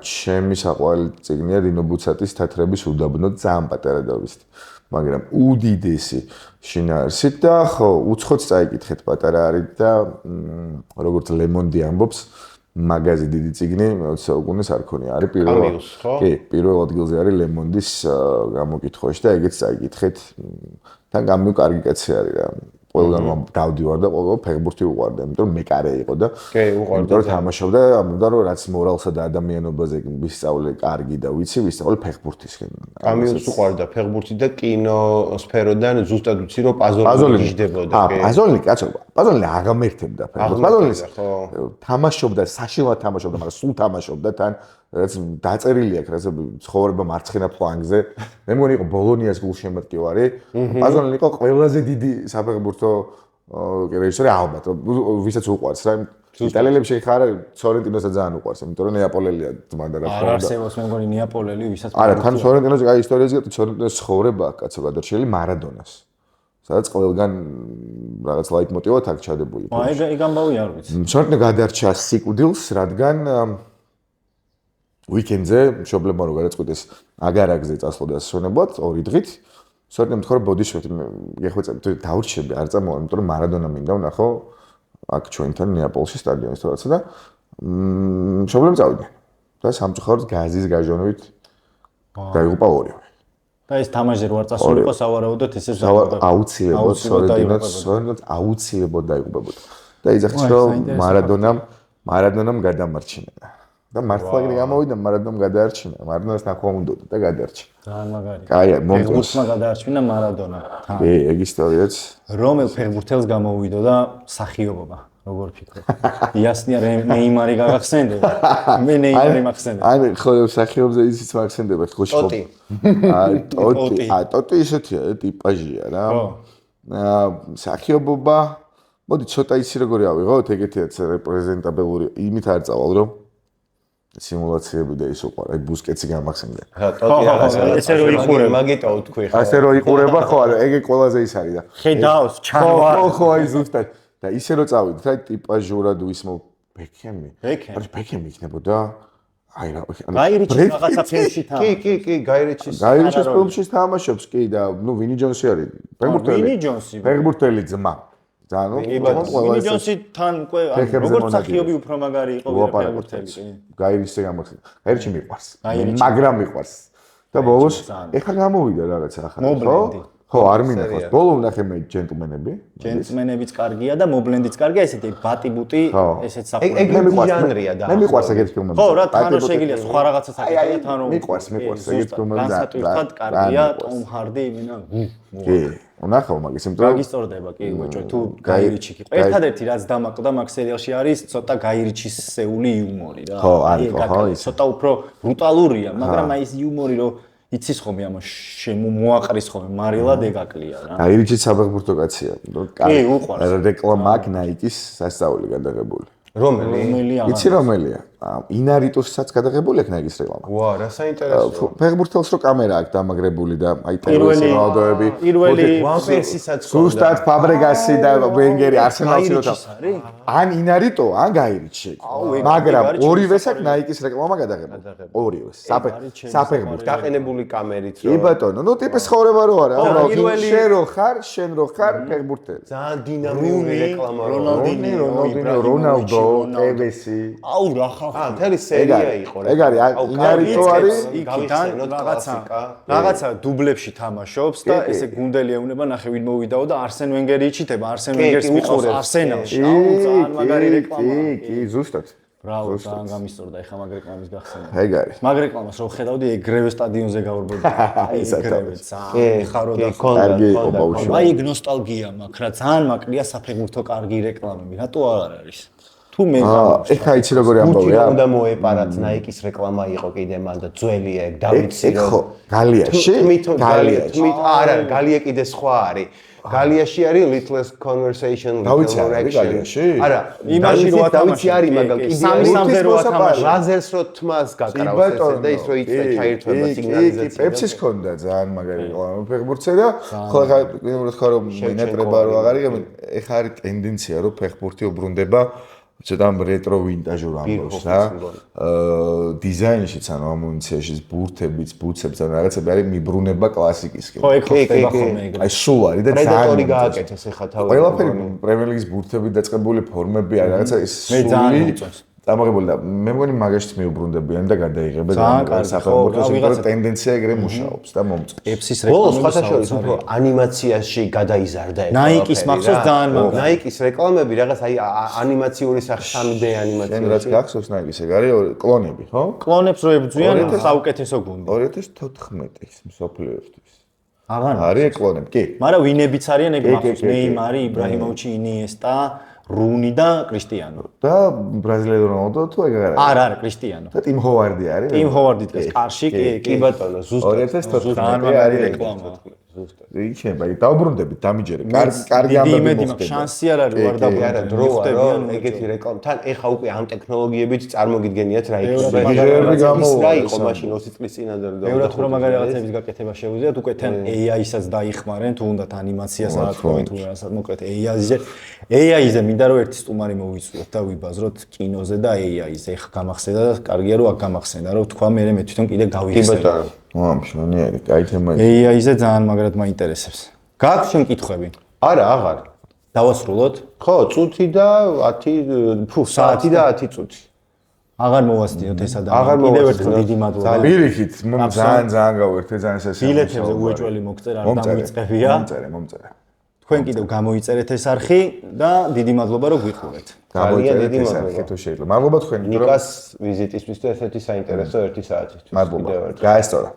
ჩემი საყვარელი წიგნია დინო ბუცატის თათრების უდაბნო, ძალიან პატარა დავისდი. მაგრამ უდიდესი შინაარსით და ხო, უცხოც წაიკითხეთ პატარა არის და როგორც ლემონდი ამბობს, მაგაზი დიდი წიგნი მე-20 საუკუნის არ ქონია. არის პირველ ადგილზე არის ლემონდის გამოკითხვაში და ეგეც წაიკითხეთ. თან გამიუ კარგი კაცი არის რა. ყველგან დავდივარ და ყოველ ფეხბურთი უყვარდა, იმიტომ რომ მეკარე იყო და იმიტომ რომ თამაშობდა, ამიტომ რომ რაც მორალსა და ადამიანობაზე ვისწავლე კარგი და ვიცი, ვისწავლე ფეხბურთისკენ. კამიუს უყვარდა ფეხბურთი და კინოსფეროდან ზუსტად ვიცი რომ პაზოლი იჯდებოდა. პაზოლი, კაცო, პაზოლი აღამერთებდა ფეხბურთს. პაზოლი თამაშობდა, საშინლად თამაშობდა, მაგრამ სულ თამაშობდა თან რაც დაწერილი აქვს, რაც ცხოვრება მარცხენა ფლანგზე. მე მგონი იყო ბოლონიას გულშემატკივარი. პაზოლი იყო ყველაზე დიდი საფეხბურთო რეჟისორი ალბათ, ვისაც უყვარს რა. იტალიელებს შეხარა სორენტინოსაც ძალიან უყვარს, იმიტომ რომ ნეაპოლელია ძმა და რა ხდება. არ არსებობს მე მგონი ნეაპოლელი, ვისაც არა, თან სორენტინოს აი ისტორიაზე სორენტინოს ცხოვრება კაცო გადარჩენილი მარადონას. სადაც ყველგან რაღაც ლაიტმოტივად აქ ჩადებული. აი ეგ ამბავი არ ვიცი. სორენტინო გადარჩა სიკვდილს, რადგან ვიკენდზე მშობლებმა რო გადაწყვიტეს აგარაგზე წასვლოდა სვენებლად 2 დღით. სორტინო თქვა რომ ბოდიშვით გეხვეწები თუ დაურჩები არ წამოვა, იმიტომ რომ მარადონა მინდა ვნახო აქ ჩვენთან ნეაპოლში სტადიონის თორეცა და მშობლები წავიდნენ. და სამწუხაროდ გაზის გაჟონვით დაიღუპა 2-ვე. და ეს თამაშზე რო არ წასულიყო სავარაუდოდ ესე აუცილებლად სორტინოს აუცილებლად დაიღუპებოდა. და იძახის რომ მარადონამ გადამარჩინა. და მართლა გამოვიდა მარადონამ გადაარჩინა. მარადონას ნახვა უნდოდა და გადაარჩინა. ძალიან მაგარი. კაი, მომწონს. ფეხბურთმა გადაარჩინა მარადონა. კი, ეგ ისტორიაც. რომელ ფეხბურთელს გამოვიდოდა სახიობობა? როგორ ფიქრობ? იასნია ნეიმარი გაგახსენდება. მე ნეიმარი მახსენდება. აი, ხო, სახიობზე ისიც მახსენდება, ხო ხო. ტოტი ისეთია, ტიპაჟია რა. სახიობობა, მოდი ცოტა ისი როგორი ავიღოთ, ეგეთიაც რეპრეზენტაბელური, იმით არ წავალ რომ სიმულაციები და ის უყარ, აი ბუსკეტსი გამახსენდა. ესე რო იყურება, მაგიტო თქვი ხო. ასე რო იყურება ხო, არა, ეგ ყველაზე ის არის და. ხედავს, ჩანვარ. ხო, აი ზუსტად. და ისე რო წავიდეთ, აი ტიპაჟურად ვისმო ბექემი. ბექემი იქნებოდა. აი რა, გაირიჩის რაღაცა ფილმში თამაშობს. კი, გაირიჩის. გაირიჩის ფილმში თამაშობს კი და ნუ ვინი ჯონსი არის. ვინი ჯონსი. ფეხბურთელი ძმა. ძალიან ვინი ჯონსი თან უკვე როგორც მსახიობი უფრო მაგარი იყო ვიდრე ფეხბურთელი. გაირიჩის გამახსენე. გაირიჩი მიყვარს. მაგრამ მიყვარს. და ბოლოს ეხლა გამოვიდა რაღაცა ახალი, ხო? ხო, არ მინახავს. ბოლო ვნახე მე ჯენტლმენები. ჯენტლმენებიც კარგია და მობლენდიც კარგია, ესეთი ბატი-ბუტი, ესეც საფრთხე. ეგ ჟანრია და. მე მიყვარს ეგეთი ფილმები. ხო, რა თან რო შეგიძლია სხვა რაღაცას აკეთებია თან რომ მიყვარს ეგეთი ფილმები და განსატვირთად კარგია, ტომ ჰარდი, იმენა. კი, ვნახავ მაგის, იმიტომ რომ გაგისწორდება კი, უეჭვე თუ გაირიჩი კი. ერთადერთი რაც დამაკვდა მაგ სერიალში არის ცოტა გაირიჩისეული იუმორი რა. ხო, არის, ხო, ცოტა უფრო ბრუტალურია, მაგრამ აი ეს იუმორი რომ იცის ხომ ამას შემოაყრის ხომ მარილად ეგაკლია რა. გაირიჩის საფეხბურთო კაცია. კი, უყვარს. რეკლამა აქვს Nike-ის სასწაული გადაღებული. რომელი? იცი რომელია? ინარიტუსაც გადაღებული აქვს Nike-ის რეკლამა. ვა, რა საინტერესო. ფეხბურთელს რო კამერა აქვს დამაგრებული და აი ტელევიზიის რონალდოები. პირველი ვან პერსისაც ზუსტად ფაბრეგასი და ვენგერი არსენალში რო ან ინარიტო, ან გაირიჩი. მაგრამ ორივეს აქვს Nike-ის რეკლამა გადაღებული. ორივეს. საფეხბურთო დაყენებული კამერით რო. კი ბატონო, ნუ ტიპის ხოვრება რო არა, შენ რო ხარ, შენ რო ხარ ფეხბურთელი. ძალიან დინამიური რეკლამა რონალდო, ტევესი. აუ რა ხალხი. მთელი სერია იყო რა. ეგ არის, ინარიტო არის, იქიდან რაღაცა დუბლებში თამაშობს და ესე გუნდელი ეუნება ნახე ვინ მოვიდაო და არსენ ვენგერი იჩიტება, არსენ ვენგერს მიყავს არსენალში. აუ ძალიან მაგარი რეკლამა. კი, ზუსტად. ბრავო, ძალიან გამისწორდა ეხლა მაგ რეკლამის გახსენა. ეგ არის. მაგ რეკლამას რო ხედავდი, ეგრევე სტადიონზე გავარბოდი. ეგრევე ძალიან ხარო და კარგი იყო ბავშვი. აი ეგ ნოსტალგია მაქვს რა, ძალიან მაკლია საფეხბურთო კარგი რეკლამები. რატო არ არის? თუ მე ეხა იცი როგორი ამბავი რა. უნდა მოეპარათ Nike-ის რეკლამა იყო კიდე მან და ძველი ეგ დავიცი რომ ხო, გალიაში? გალიაში. არა, გალია კიდე სხვა არის. გალიაში არის Littlest Conversation, Little Action. არა, იმაში რო დავიცი არის, მაგრამ კიდე 3-3-0 ათამაშა. ლაზერს რო თმას გაკრავს ესე და ის რო იწვე ჩაირთვება სიგნალიზაცია. პეპსის ქონდა ძალიან მაგარი რეკლამა ფეხბურთზე და ხო ხა თქვა რომ მინატრება რო აღარ იღებ, ეხა არის ტენდენცია რომ ფეხბურთი უბრუნდება ცოტა რეტრო ვინტაჟურ ამბავს რა. დიზაინშიც ანუ ამუნიციაში ბურთებიც, ბუცებს და რაღაცები არის მიბრუნება კლასიკისკენ. ხო, ეგ ხდება ხოლმე ეგრე. აი სულ არის და პრედატორი გააკეთეს ეხა თავი. ყველაფერი პრემიერ ლიგის ბურთები დაწყებული ფორმები არის რაღაცა ის მე ძალიან მიწევს. დამაღებული და მე მგონი მაგაშიც მიუბრუნდებიან და გადაიღებენ საფეხბურთოს იმიტომ ტენდენცია ეგრე მუშაობს და მომწონს. პეპსის ბოლოს ხათაშორის უფრო ანიმაციაში გადაიზარდა ეგ. Nike-ის მახსოვს ძალიან მაგარი. Nike-ის რეკლამები რაღაც აი ანიმაციური სახე 3D ანიმაცია. რაც გახსოვს Nike-ის ეგ არის კლონები, ხო? კლონებს რო ებძვიან საუკეთესო გუნდი. 2014-ის მსოფლიოსთვის. აღარ არის კლონები, კი. მაგრამ ვინებიც არიან ეგ მახსოვს ნეიმარი, იბრაჰიმოვიჩი, ინიესტა, რუნი და კრისტიანო. და ბრაზილიელი რონალდო თუ ეგ არ არის? არა, არა, კრისტიანო. და ტიმ ჰოვარდი არის? ტიმ ჰოვარდი დღეს კარში, კი ბატონო, ზუსტად. 2014 არის რეკლამა. იქნება, დაუბრუნდებით, დამიჯერე. კარგი ამბები მოხდება. შანსი არ არის ვარ და არა, დროა რომ ეგეთი რეკლამა. თან ეხა უკვე ამ ტექნოლოგიებით წარმოგიდგენიათ რა იქნება. რა იყო მაშინ 20 წლის წინადარ და ბევრად უფრო მაგარი რაღაცების გაკეთება შეუძლიათ, უკვე თან AI-საც დაიხმარენ, თუ უნდათ ანიმაციას აკეთებენ თუ რასაც მოკლედ AI-ზე მინდა რომ ერთი სტუმარი მოვიწვიოთ და ვიბაზროთ კინოზე და AI-ზე. ეხა გამახსენდა და კარგია რომ აქ გამახსენდა რომ თქვა მე თვითონ კიდე გავიხსენე. მშვენიერი, კაი თემა. AI-ზე ძალიან მაგრად მაინტერესებს. გაქვს შენ კითხვები? არა, აღარ. დავასრულოთ? ხო, წუთი და 10, საათი და 10 წუთი. აღარ მოვასწიოთ ეს ადამიანი. კიდევ ერთხელ დიდი მადლობა. პირიქით, ძალიან გავერთე, ძალიან სასიამოვნო. ბილეთებზე უეჭველი მოგწერა, არ დამიწყებია. მომწერე. თქვენ კიდევ გამოიწერეთ ეს არხი და დიდი მადლობა რომ გვიყურეთ. გამოიწერეთ ეს არხი თუ შეიძლება. მადლობა თქვენ. ნიკას ვიზიტისთვის და ესეთი საინტერესო 1 საათისთვის. მადლობა. გაესწორა.